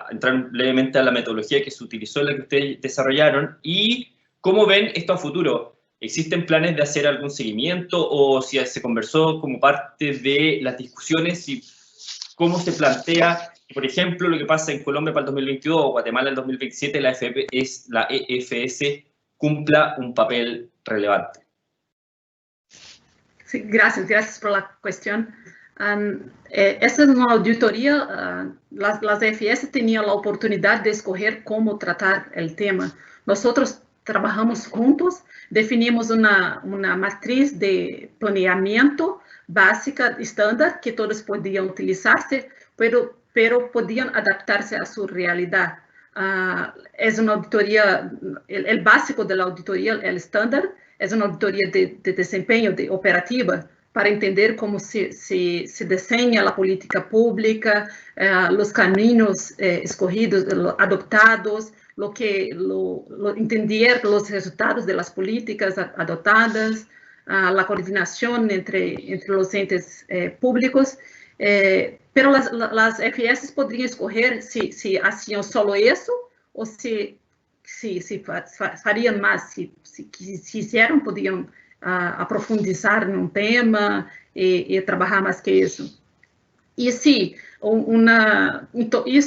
entrar levemente a la metodología que se utilizó en la que ustedes desarrollaron y cómo ven esto a futuro. ¿Existen planes de hacer algún seguimiento o si se conversó como parte de las discusiones y cómo se plantea, por ejemplo, lo que pasa en Colombia para el 2022 o Guatemala en el 2027, la EFS cumpla un papel relevante? Sí, gracias por la cuestión. Esta es una auditoría, las EFS tenían la oportunidad de escoger cómo tratar el tema. Nosotros trabajamos juntos, definimos una matriz de planeamiento básica, estándar, que todos podían utilizarse, pero podían adaptarse a su realidad. Es una auditoría, el básico de la auditoría, el estándar, es una auditoría de desempeño, de operativa, para entender cómo se diseña la política pública, los caminos escogidos, adoptados, entender los resultados de las políticas adoptadas, la coordinación entre los entes públicos. Pero las EFS podrían escoger si hacían solo eso o si farían más, si quisieran, podían aprofundizar en un tema y trabajar más que eso. Y sí,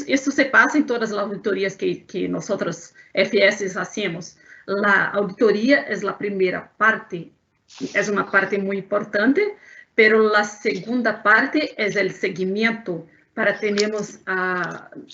esto se pasa en todas las auditorías que nosotros, FS, hacemos. La auditoría es la primera parte, es una parte muy importante, pero la segunda parte es el seguimiento para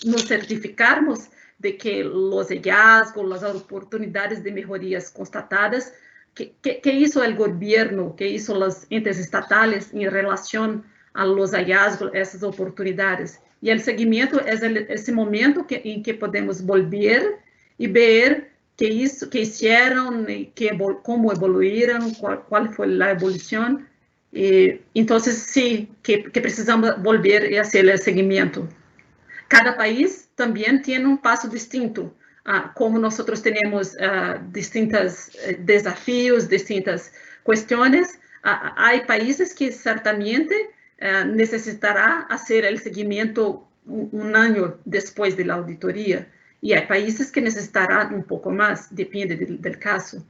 nos certificarmos de que los hallazgos, las oportunidades de mejorías constatadas, que hizo el gobierno, que hizo los entes estatales en relación a los hallazgos, esas oportunidades. Y el seguimiento es ese momento en que podemos volver y ver qué hicieron, cómo evoluyeron, cuál fue la evolución. Entonces, sí, que precisamos volver y hacer el seguimiento. Cada país también tiene un paso distinto. Como nosotros tenemos distintos desafíos, distintas cuestiones, hay países que certamente necesitará hacer el seguimiento un año después de la auditoría, y hay países que necesitarán un poco más, depende del caso.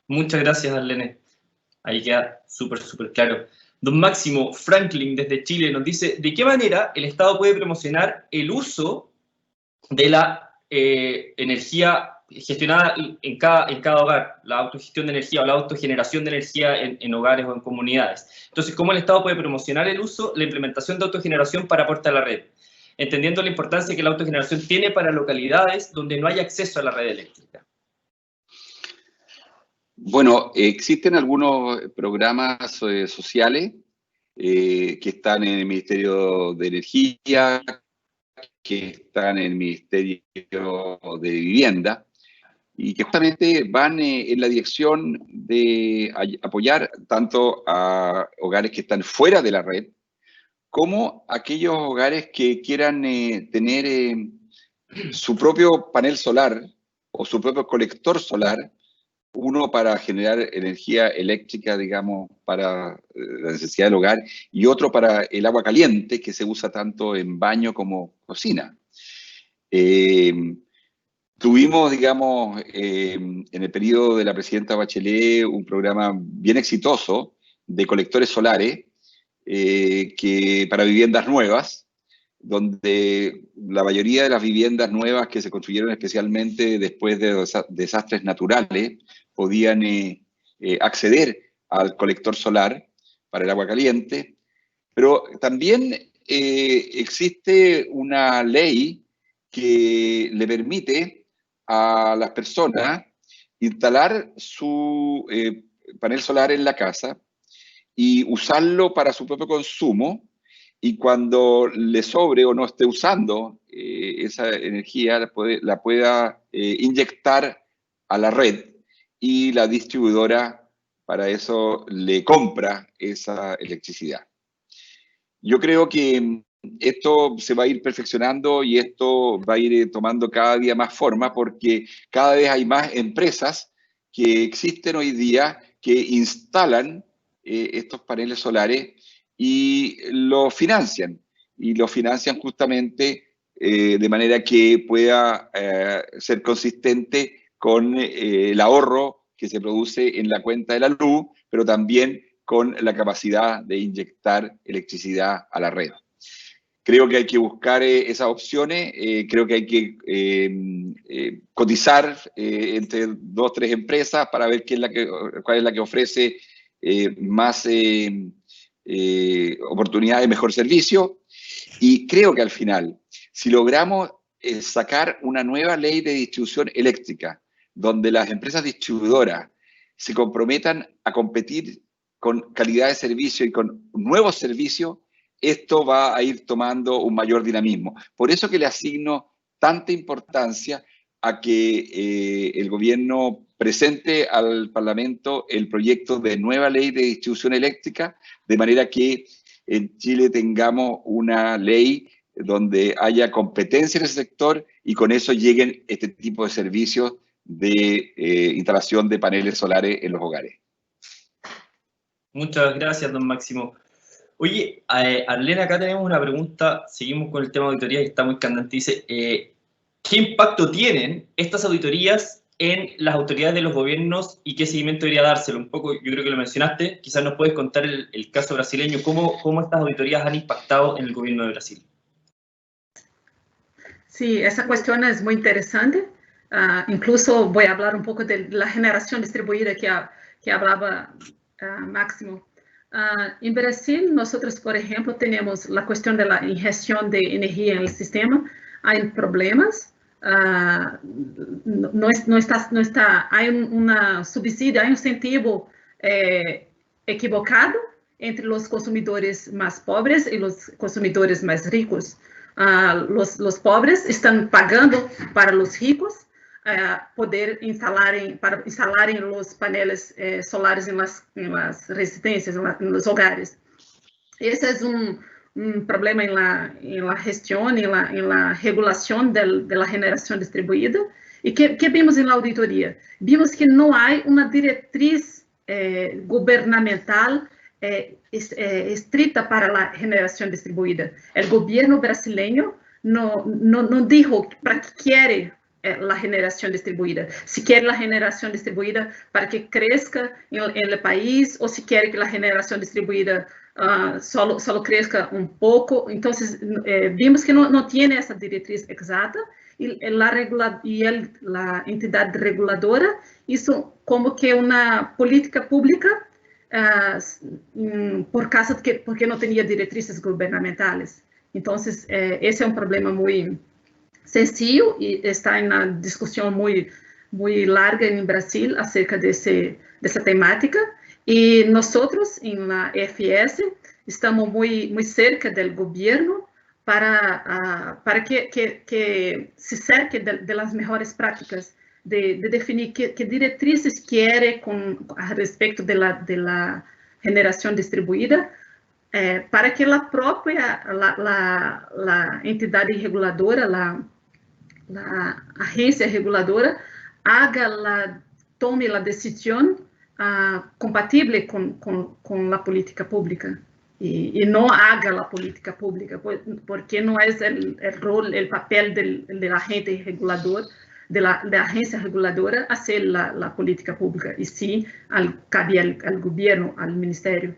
Muchas gracias, Arlene. Ahí queda súper claro. Don Máximo Franklin, desde Chile, nos dice, ¿de qué manera el Estado puede promocionar el uso de la energía gestionada en cada hogar, la autogestión de energía o la autogeneración de energía en hogares o en comunidades? Entonces, ¿cómo el Estado puede promocionar el uso, la implementación de autogeneración para aportar a la red? Entendiendo la importancia que la autogeneración tiene para localidades donde no hay acceso a la red eléctrica. Bueno, existen algunos programas sociales que están en el Ministerio de Energía, que están en el Ministerio de Vivienda, y que justamente van en la dirección de apoyar tanto a hogares que están fuera de la red, como aquellos hogares que quieran tener su propio panel solar o su propio colector solar, uno para generar energía eléctrica, digamos, para la necesidad del hogar, y otro para el agua caliente, que se usa tanto en baño como cocina. Tuvimos, digamos, en el periodo de la presidenta Bachelet un programa bien exitoso de colectores solares para viviendas nuevas, donde la mayoría de las viviendas nuevas que se construyeron especialmente después de desastres naturales podían acceder al colector solar para el agua caliente, pero también existe una ley que le permite a las personas instalar su panel solar en la casa y usarlo para su propio consumo, y cuando le sobre o no esté usando esa energía la pueda inyectar a la red, y la distribuidora para eso le compra esa electricidad. Yo creo que esto se va a ir perfeccionando y esto va a ir tomando cada día más forma, porque cada vez hay más empresas que existen hoy día que instalan estos paneles solares y los financian justamente de manera que pueda ser consistente con el ahorro que se produce en la cuenta de la luz, pero también con la capacidad de inyectar electricidad a la red. Creo que hay que buscar esas opciones, creo que hay que cotizar entre 2 o 3 empresas para ver cuál es la que ofrece más oportunidades de mejor servicio. Y creo que al final, si logramos sacar una nueva ley de distribución eléctrica, donde las empresas distribuidoras se comprometan a competir con calidad de servicio y con nuevos servicios, esto va a ir tomando un mayor dinamismo. Por eso que le asigno tanta importancia a que el gobierno presente al Parlamento el proyecto de nueva ley de distribución eléctrica, de manera que en Chile tengamos una ley donde haya competencia en ese sector y con eso lleguen este tipo de servicios de instalación de paneles solares en los hogares. Muchas gracias, don Máximo. Oye, Arlene, acá tenemos una pregunta, seguimos con el tema de auditoría y está muy candente. Dice, ¿qué impacto tienen estas auditorías en las autoridades de los gobiernos y qué seguimiento debería dárselo? Un poco, yo creo que lo mencionaste, quizás nos puedes contar el caso brasileño, cómo estas auditorías han impactado en el gobierno de Brasil. Sí, esa cuestión es muy interesante. Incluso voy a hablar un poco de la generación distribuida que hablaba Máximo. En Brasil, nosotros, por ejemplo, tenemos la cuestión de la ingestión de energía en el sistema. Hay problemas. Hay una subsidio, hay un incentivo equivocado entre los consumidores más pobres y los consumidores más ricos. Los pobres están pagando para los ricos poder instalarem los paneles solares en las residencias, en los hogares. Ese es un problema en la gestión, en la regulación de la generación distribuida. ¿Y qué vimos en la auditoría? Vimos que no hay una directriz gubernamental estricta para la generación distribuida. El gobierno brasileño no dijo para qué quiere la generación distribuida. Si quiere la generación distribuida para que crezca en el país, o si quiere que la generación distribuida solo crezca un poco. Entonces, vimos que no tiene esa directriz exacta y la entidad reguladora hizo como que una política pública porque no tenía directrices gubernamentales. Entonces, ese es un problema muy sencillo y está en una discusión muy larga en Brasil acerca de esa temática. Y nosotros en la FS estamos muy cerca del gobierno para que se cerque de las mejores prácticas, de definir qué directrices quiere respecto de la generación distribuida, para que la propia la entidad reguladora, la agencia reguladora, tome la decisión compatible con la política pública y no haga la política pública, porque no es el papel del agente regulador, de la agencia reguladora, hacer la política pública, y sí cabe al gobierno, al ministerio.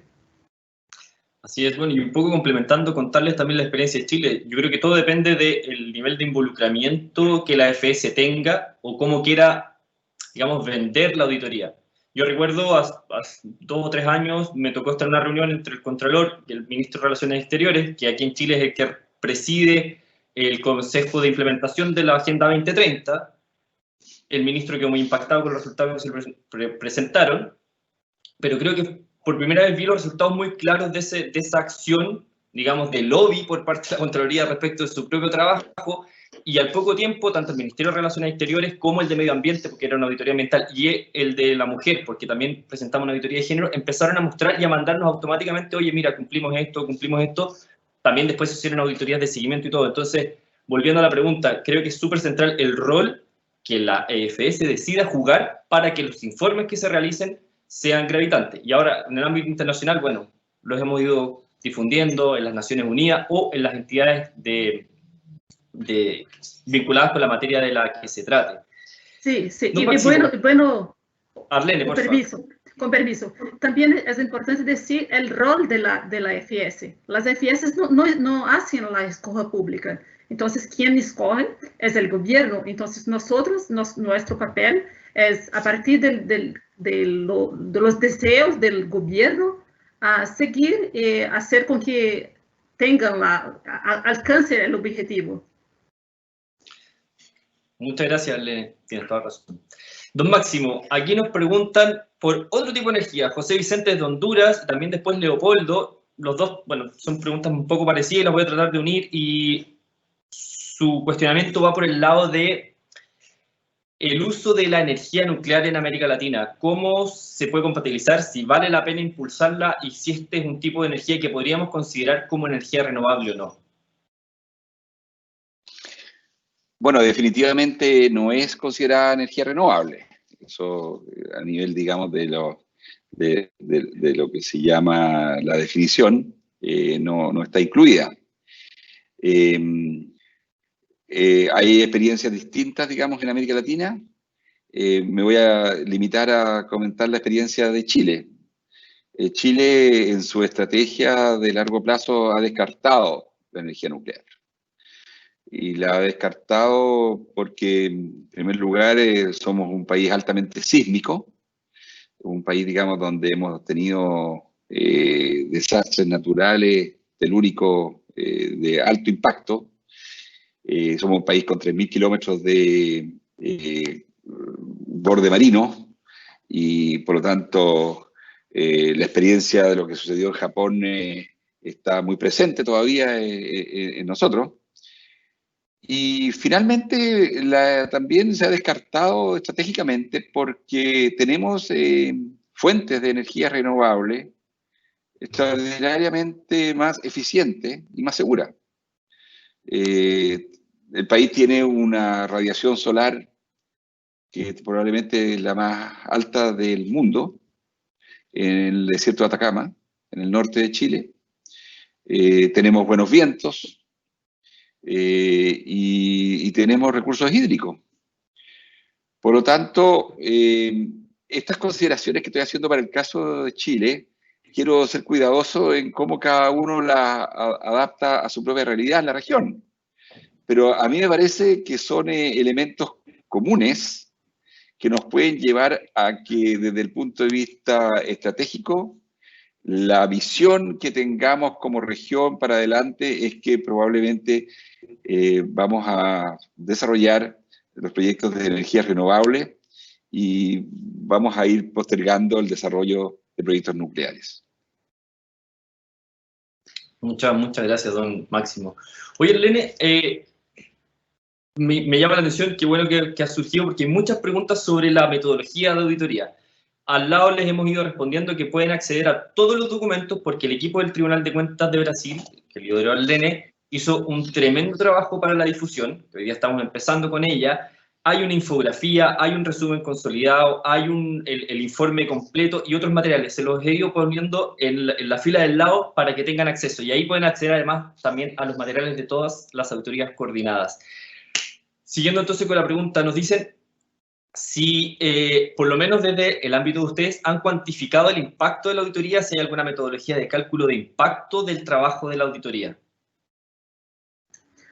Así es, bueno, y un poco complementando, contarles también la experiencia de Chile. Yo creo que todo depende del nivel de involucramiento que la FS tenga o cómo quiera, digamos, vender la auditoría. Yo recuerdo hace 2 o 3 años me tocó estar en una reunión entre el Contralor y el Ministro de Relaciones Exteriores, que aquí en Chile es el que preside el Consejo de Implementación de la Agenda 2030. El ministro quedó muy impactado con los resultados que se presentaron, pero creo que por primera vez vi los resultados muy claros de esa acción, digamos, de lobby por parte de la Contraloría respecto de su propio trabajo, y al poco tiempo, tanto el Ministerio de Relaciones Exteriores como el de Medio Ambiente, porque era una auditoría ambiental, y el de la mujer, porque también presentamos una auditoría de género, empezaron a mostrar y a mandarnos automáticamente, oye, mira, cumplimos esto. También después se hicieron auditorías de seguimiento y todo. Entonces, volviendo a la pregunta, creo que es súper central el rol que la EFS decida jugar para que los informes que se realicen sean gravitantes. Y ahora, en el ámbito internacional, bueno, los hemos ido difundiendo en las Naciones Unidas o en las entidades vinculadas con la materia de la que se trate. Sí, sí. Y bueno, Arlene, por favor. Con permiso. También es importante decir el rol de la FS. Las FS no hacen la escoja pública. Entonces, quien escoge es el gobierno. Entonces, nuestro papel es, a partir de los deseos del gobierno, seguir y hacer con que alcance el objetivo. Muchas gracias, Arlene. Tienes toda razón. Don Máximo, aquí nos preguntan por otro tipo de energía. José Vicente de Honduras, también después Leopoldo. Los dos, bueno, son preguntas un poco parecidas, las voy a tratar de unir, y su cuestionamiento va por el lado de el uso de la energía nuclear en América Latina. ¿Cómo se puede compatibilizar? Si vale la pena impulsarla y si este es un tipo de energía que podríamos considerar como energía renovable o no. Bueno, definitivamente no es considerada energía renovable. Eso a nivel, digamos, de lo que se llama la definición, no está incluida. Hay experiencias distintas, digamos, en América Latina. Me voy a limitar a comentar la experiencia de Chile. Chile, en su estrategia de largo plazo, ha descartado la energía nuclear. Y la ha descartado porque, en primer lugar, somos un país altamente sísmico, un país, digamos, donde hemos tenido desastres naturales telúricos de alto impacto. Somos un país con 3.000 kilómetros de borde marino, y por lo tanto la experiencia de lo que sucedió en Japón está muy presente todavía en nosotros. Y finalmente también se ha descartado estratégicamente porque tenemos fuentes de energía renovable extraordinariamente más eficientes y más seguras. El país tiene una radiación solar que probablemente es la más alta del mundo, en el desierto de Atacama, en el norte de Chile. Tenemos buenos vientos, y tenemos recursos hídricos. Por lo tanto, estas consideraciones que estoy haciendo para el caso de Chile quiero ser cuidadoso en cómo cada uno la adapta a su propia realidad en la región. Pero a mí me parece que son elementos comunes que nos pueden llevar a que desde el punto de vista estratégico, la visión que tengamos como región para adelante es que probablemente vamos a desarrollar los proyectos de energías renovables y vamos a ir postergando el desarrollo de proyectos nucleares. Muchas gracias, don Máximo. Oye, Lene, me llama la atención, qué bueno que ha surgido, porque hay muchas preguntas sobre la metodología de auditoría. Al lado les hemos ido respondiendo que pueden acceder a todos los documentos porque el equipo del Tribunal de Cuentas de Brasil, que lideró al Lene, hizo un tremendo trabajo para la difusión, que hoy día estamos empezando con ella. Hay una infografía, hay un resumen consolidado, hay el informe completo y otros materiales. Se los he ido poniendo en la fila del lado para que tengan acceso. Y ahí pueden acceder además también a los materiales de todas las auditorías coordinadas. Siguiendo entonces con la pregunta, nos dicen si, por lo menos desde el ámbito de ustedes, han cuantificado el impacto de la auditoría, si hay alguna metodología de cálculo de impacto del trabajo de la auditoría.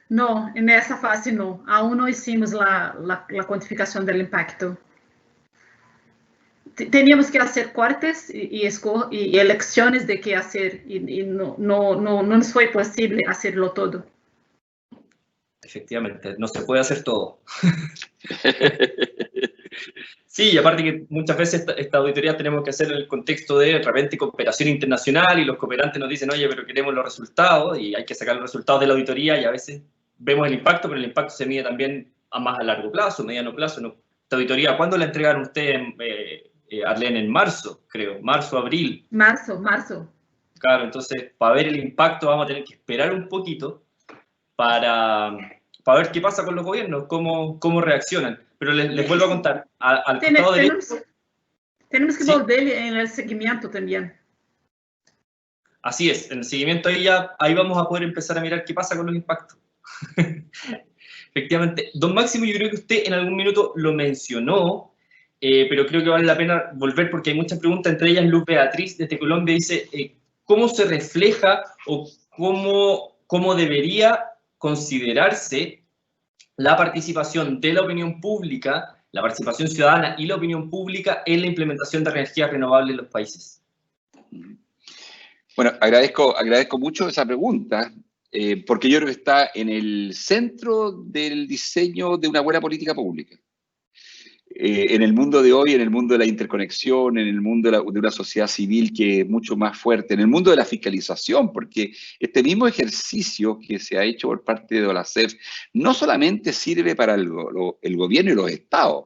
No, en esa fase no. Aún no hicimos la cuantificación del impacto. Teníamos que hacer cortes y elecciones de qué hacer y no nos fue posible hacerlo todo. Efectivamente, no se puede hacer todo. Sí, y aparte que muchas veces esta auditoría tenemos que hacer en el contexto de repente cooperación internacional y los cooperantes nos dicen, oye, pero queremos los resultados y hay que sacar los resultados de la auditoría y a veces vemos el impacto, pero el impacto se mide también a largo plazo, mediano plazo. ¿No? Esta auditoría, ¿cuándo la entregaron ustedes, Arlene? En marzo, creo, marzo, abril. Marzo. Claro, entonces para ver el impacto vamos a tener que esperar un poquito para ver qué pasa con los gobiernos, cómo reaccionan. Pero les vuelvo a contar, al costado derecho... Tenemos que volver en el seguimiento también. Así es, en el seguimiento ahí vamos a poder empezar a mirar qué pasa con los impactos. Efectivamente. Don Máximo, yo creo que usted en algún minuto lo mencionó, pero creo que vale la pena volver porque hay muchas preguntas, entre ellas Luz Beatriz desde Colombia dice, ¿cómo se refleja o cómo debería considerarse la participación de la opinión pública, la participación ciudadana y la opinión pública en la implementación de energías renovables en los países? Bueno, agradezco mucho esa pregunta, porque yo creo que está en el centro del diseño de una buena política pública. En el mundo de hoy, en el mundo de la interconexión, en el mundo de una sociedad civil que es mucho más fuerte, en el mundo de la fiscalización, porque este mismo ejercicio que se ha hecho por parte de OLACEF no solamente sirve para el gobierno y los estados,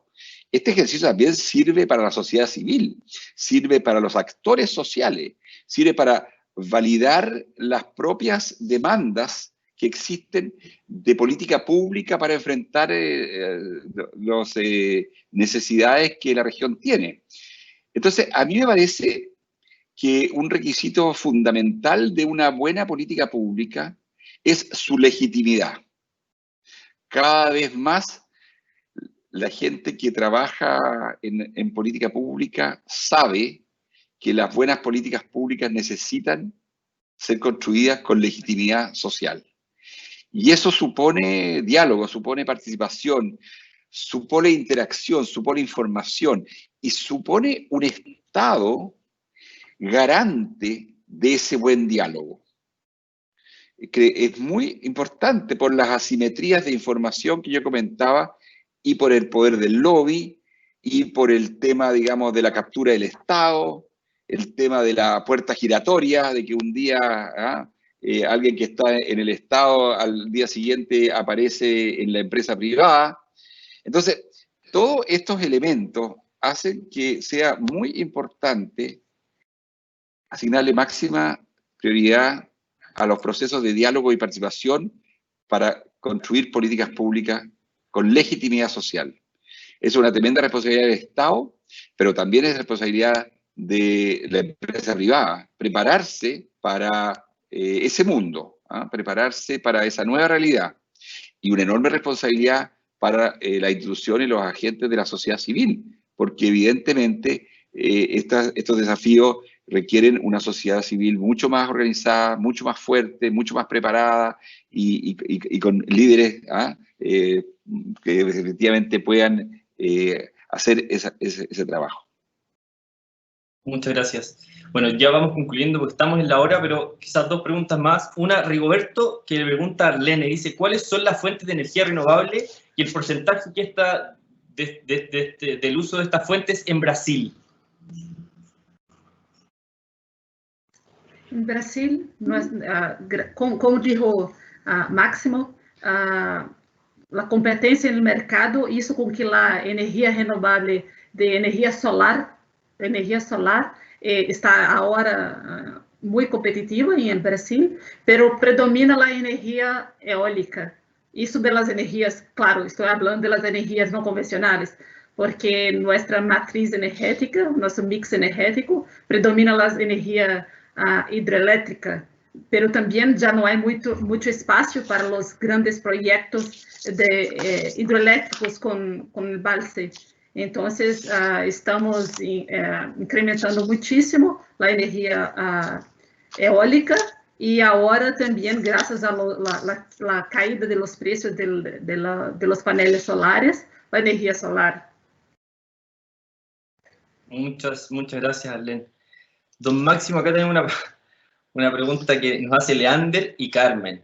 este ejercicio también sirve para la sociedad civil, sirve para los actores sociales, sirve para validar las propias demandas que existen de política pública para enfrentar las necesidades que la región tiene. Entonces, a mí me parece que un requisito fundamental de una buena política pública es su legitimidad. Cada vez más la gente que trabaja en política pública sabe que las buenas políticas públicas necesitan ser construidas con legitimidad social. Y eso supone diálogo, supone participación, supone interacción, supone información y supone un Estado garante de ese buen diálogo. Es muy importante por las asimetrías de información que yo comentaba y por el poder del lobby y por el tema, digamos, de la captura del Estado, el tema de la puerta giratoria, de que un día... alguien que está en el Estado al día siguiente aparece en la empresa privada. Entonces, todos estos elementos hacen que sea muy importante asignarle máxima prioridad a los procesos de diálogo y participación para construir políticas públicas con legitimidad social. Es una tremenda responsabilidad del Estado, pero también es responsabilidad de la empresa privada, prepararse para ese mundo, prepararse para esa nueva realidad y una enorme responsabilidad para la institución y los agentes de la sociedad civil, porque evidentemente estos desafíos requieren una sociedad civil mucho más organizada, mucho más fuerte, mucho más preparada y con líderes que efectivamente puedan hacer ese trabajo. Muchas gracias. Bueno, ya vamos concluyendo porque estamos en la hora, pero quizás dos preguntas más. Una, Rigoberto, que le pregunta a Arlene, dice, ¿cuáles son las fuentes de energía renovable y el porcentaje que está del uso de estas fuentes en Brasil? En Brasil, como dijo Máximo, la competencia en el mercado hizo con que la energía renovable de energía solar está ahora muy competitiva en Brasil, pero predomina la energía eólica. Eso de las energías, claro, estoy hablando de las energías no convencionales, porque nuestra matriz energética, nuestro mix energético, predomina las energías hidroeléctrica, pero también ya no hay mucho espacio para los grandes proyectos hidroeléctricos con el balse. Entonces, estamos incrementando muchísimo la energía eólica y ahora también, gracias a la caída de los precios de los paneles solares, la energía solar. Muchas gracias, Arlene. Don Máximo, acá tenemos una pregunta que nos hace Leander y Carmen.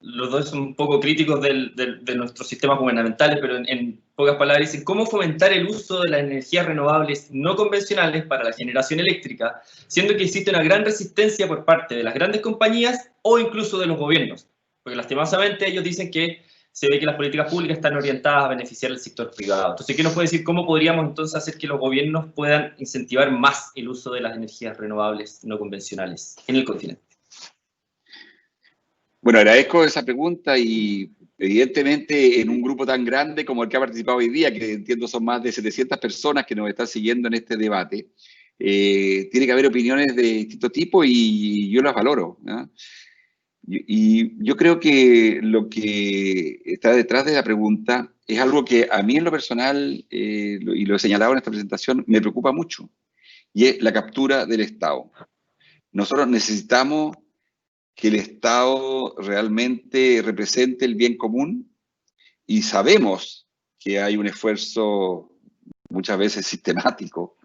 Los dos son un poco críticos de nuestros sistemas gubernamentales, pero en pocas palabras dicen, ¿cómo fomentar el uso de las energías renovables no convencionales para la generación eléctrica, siendo que existe una gran resistencia por parte de las grandes compañías o incluso de los gobiernos? Porque lastimosamente ellos dicen que se ve que las políticas públicas están orientadas a beneficiar al sector privado. Entonces, ¿qué nos puede decir? ¿Cómo podríamos entonces hacer que los gobiernos puedan incentivar más el uso de las energías renovables no convencionales en el continente? Bueno, agradezco esa pregunta y evidentemente en un grupo tan grande como el que ha participado hoy día, que entiendo son más de 700 personas que nos están siguiendo en este debate, tiene que haber opiniones de distinto tipo y yo las valoro, ¿no? Y yo creo que lo que está detrás de la pregunta es algo que a mí en lo personal, y lo he señalado en esta presentación, me preocupa mucho, y es la captura del Estado. Nosotros necesitamos que el Estado realmente represente el bien común y sabemos que hay un esfuerzo muchas veces sistemático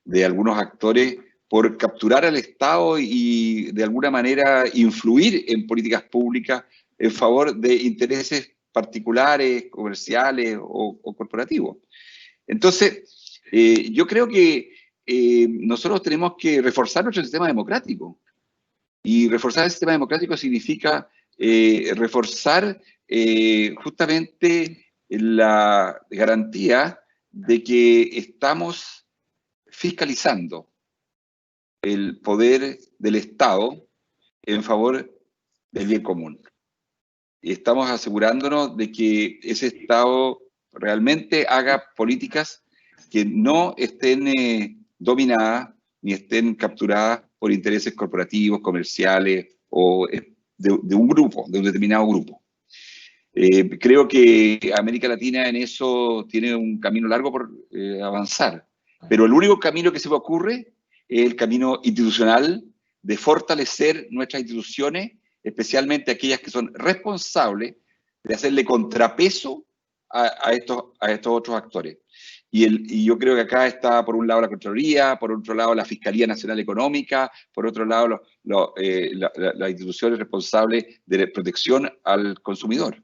de algunos actores por capturar al Estado y de alguna manera influir en políticas públicas en favor de intereses particulares, comerciales o corporativos. Entonces, yo creo que nosotros tenemos que reforzar nuestro sistema democrático. Y reforzar el sistema democrático significa reforzar justamente la garantía de que estamos fiscalizando el poder del Estado en favor del bien común. Y estamos asegurándonos de que ese Estado realmente haga políticas que no estén dominadas ni estén capturadas por intereses corporativos, comerciales o de un grupo, de un determinado grupo. Creo que América Latina en eso tiene un camino largo por avanzar, pero el único camino que se me ocurre es el camino institucional de fortalecer nuestras instituciones, especialmente aquellas que son responsables de hacerle contrapeso a estos otros actores. Y yo creo que acá está, por un lado, la Contraloría, por otro lado, la Fiscalía Nacional Económica, por otro lado, las instituciones responsables de protección al consumidor.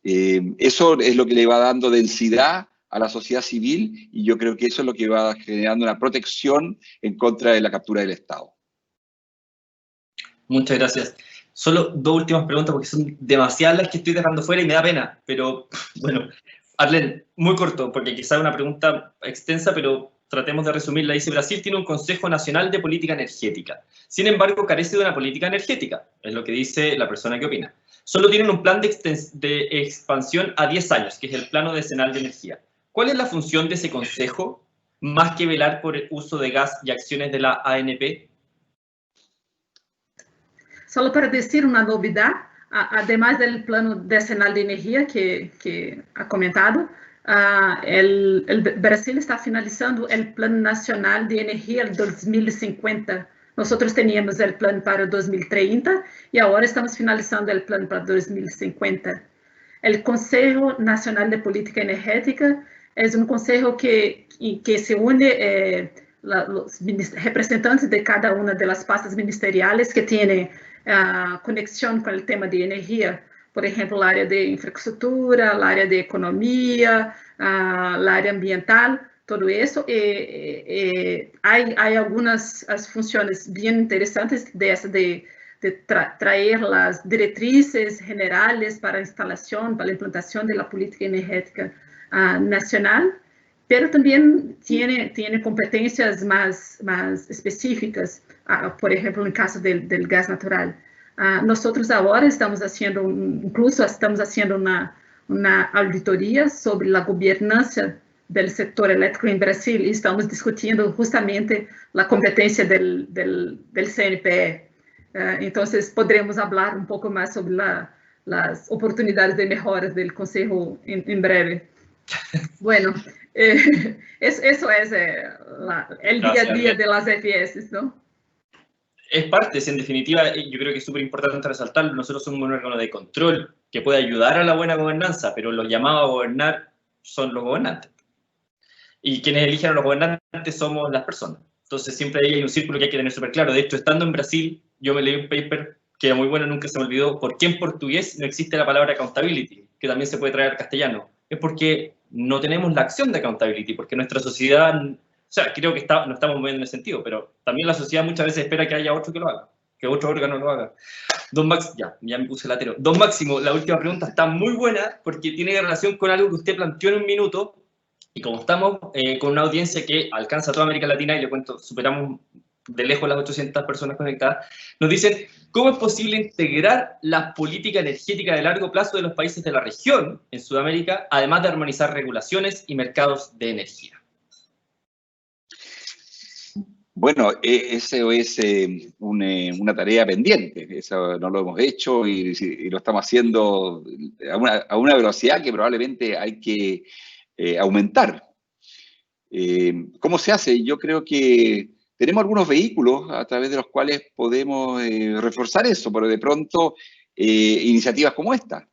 Eso es lo que le va dando densidad a la sociedad civil y yo creo que eso es lo que va generando una protección en contra de la captura del Estado. Muchas gracias. Solo dos últimas preguntas porque son demasiadas las que estoy dejando fuera y me da pena, pero bueno. Arlene, muy corto, porque quizá es una pregunta extensa, pero tratemos de resumirla. Dice, Brasil tiene un Consejo Nacional de Política Energética. Sin embargo, carece de una política energética, es lo que dice la persona que opina. Solo tienen un plan de expansión a 10 años, que es el Plano Decenal de Energía. ¿Cuál es la función de ese consejo, más que velar por el uso de gas y acciones de la ANP? Solo para decir una novedad, además del Plano Decenal de Energía que ha comentado, el Brasil está finalizando el Plan Nacional de Energía 2050. Nosotros teníamos el plan para 2030 y ahora estamos finalizando el plan para 2050. El Consejo Nacional de Política Energética es un consejo que se une los representantes de cada una de las pastas ministeriales que tienen conexión con el tema de energía. Por ejemplo, el área de infraestructura, el área de economía, el área ambiental, todo eso. Hay algunas funciones bien interesantes de traer las directrices generales para la instalación, para la implantación de la política energética nacional, pero también tiene competencias más específicas, por ejemplo, en el caso del gas natural. Nosotros ahora estamos haciendo, incluso estamos haciendo una auditoría sobre la gobernanza del sector eléctrico en Brasil y estamos discutiendo justamente la competencia del CNPE. Entonces, podremos hablar un poco más sobre las oportunidades de mejoras del Consejo en breve. Bueno, eso es el día a día de las FS, ¿no? Es parte, en definitiva, yo creo que es súper importante resaltarlo. Nosotros somos un órgano de control que puede ayudar a la buena gobernanza, pero los llamados a gobernar son los gobernantes. Y quienes eligen a los gobernantes somos las personas. Entonces siempre hay un círculo que hay que tener súper claro. De hecho, estando en Brasil, yo me leí un paper que era muy bueno, nunca se me olvidó, por qué en portugués no existe la palabra accountability, que también se puede traer al castellano. Es porque no tenemos la acción de accountability, porque nuestra sociedad, o sea, creo que no estamos moviendo en ese sentido, pero también la sociedad muchas veces espera que haya otro que lo haga, que otro órgano lo haga. Don Max, ya me puse latero. Don Máximo, la última pregunta está muy buena porque tiene relación con algo que usted planteó en un minuto, y como estamos con una audiencia que alcanza a toda América Latina, y le cuento, superamos de lejos las 800 personas conectadas, nos dicen, ¿cómo es posible integrar la política energética de largo plazo de los países de la región en Sudamérica, además de armonizar regulaciones y mercados de energía? Bueno, eso es una tarea pendiente, eso no lo hemos hecho y lo estamos haciendo a una velocidad que probablemente hay que aumentar. ¿Cómo se hace? Yo creo que tenemos algunos vehículos a través de los cuales podemos reforzar eso, pero de pronto iniciativas como esta.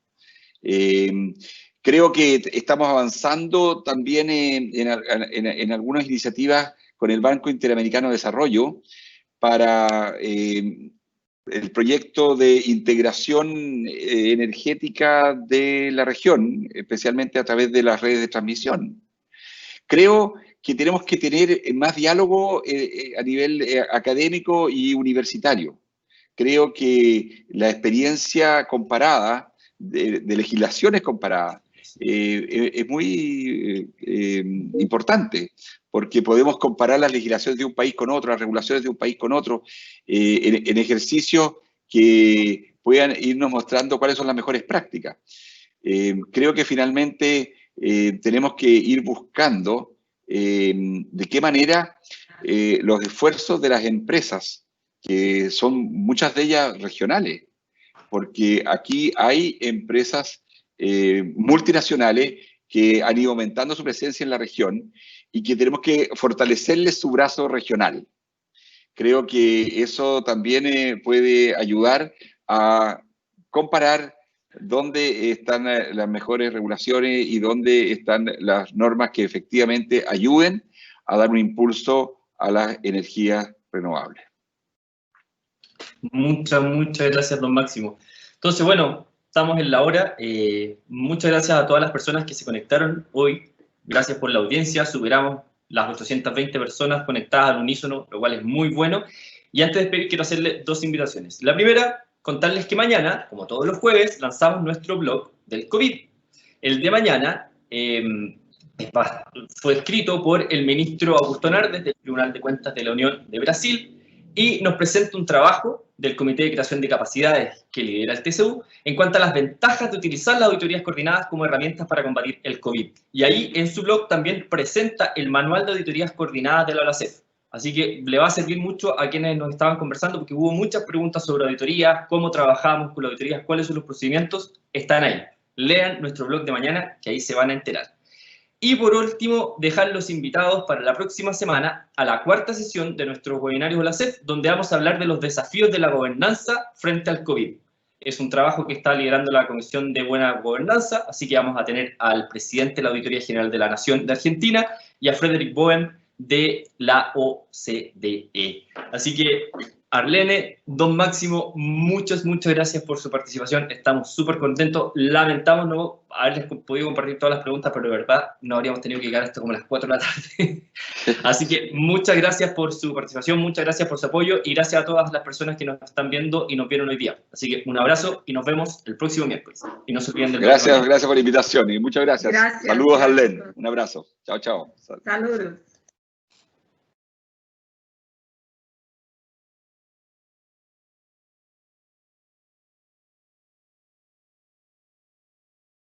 Creo que estamos avanzando también en algunas iniciativas con el Banco Interamericano de Desarrollo para el proyecto de integración energética de la región, especialmente a través de las redes de transmisión. Creo que tenemos que tener más diálogo a nivel académico y universitario. Creo que la experiencia comparada, de legislaciones comparadas, es muy importante, porque podemos comparar las legislaciones de un país con otro, las regulaciones de un país con otro, en ejercicios que puedan irnos mostrando cuáles son las mejores prácticas. Creo que finalmente tenemos que ir buscando de qué manera los esfuerzos de las empresas, que son muchas de ellas regionales, porque aquí hay empresas multinacionales que han ido aumentando su presencia en la región y que tenemos que fortalecerles su brazo regional. Creo que eso también puede ayudar a comparar dónde están las mejores regulaciones y dónde están las normas que efectivamente ayuden a dar un impulso a las energías renovables. Muchas gracias, don Máximo. Entonces, bueno, estamos en la hora. Muchas gracias a todas las personas que se conectaron hoy. Gracias por la audiencia. Superamos las 820 personas conectadas al unísono, lo cual es muy bueno. Y antes de despedir, quiero hacerle dos invitaciones. La primera, contarles que mañana, como todos los jueves, lanzamos nuestro blog del COVID. El de mañana fue escrito por el ministro Augusto Nardes del Tribunal de Cuentas de la Unión de Brasil y nos presenta un trabajo del Comité de Creación de Capacidades que lidera el TCU en cuanto a las ventajas de utilizar las auditorías coordinadas como herramientas para combatir el COVID. Y ahí en su blog también presenta el manual de auditorías coordinadas de la OLACEF. Así que le va a servir mucho a quienes nos estaban conversando porque hubo muchas preguntas sobre auditorías, cómo trabajamos con la auditorías, cuáles son los procedimientos, están ahí. Lean nuestro blog de mañana que ahí se van a enterar. Y por último, dejarlos invitados para la próxima semana a la cuarta sesión de nuestro webinario Hola CEF, donde vamos a hablar de los desafíos de la gobernanza frente al COVID. Es un trabajo que está liderando la Comisión de Buena Gobernanza, así que vamos a tener al presidente de la Auditoría General de la Nación de Argentina y a Frederick Boehm de la OCDE. Así que, Arlene, don Máximo, muchas gracias por su participación. Estamos súper contentos. Lamentamos no haberles podido compartir todas las preguntas, pero de verdad no habríamos tenido que llegar hasta como las 4 de la tarde. Así que muchas gracias por su participación, muchas gracias por su apoyo y gracias a todas las personas que nos están viendo y nos vieron hoy día. Así que un abrazo y nos vemos el próximo miércoles. Y no se olviden del Gracias por la invitación y muchas gracias. Gracias. Saludos, Arlene. Un abrazo. Chao, chao. Saludos.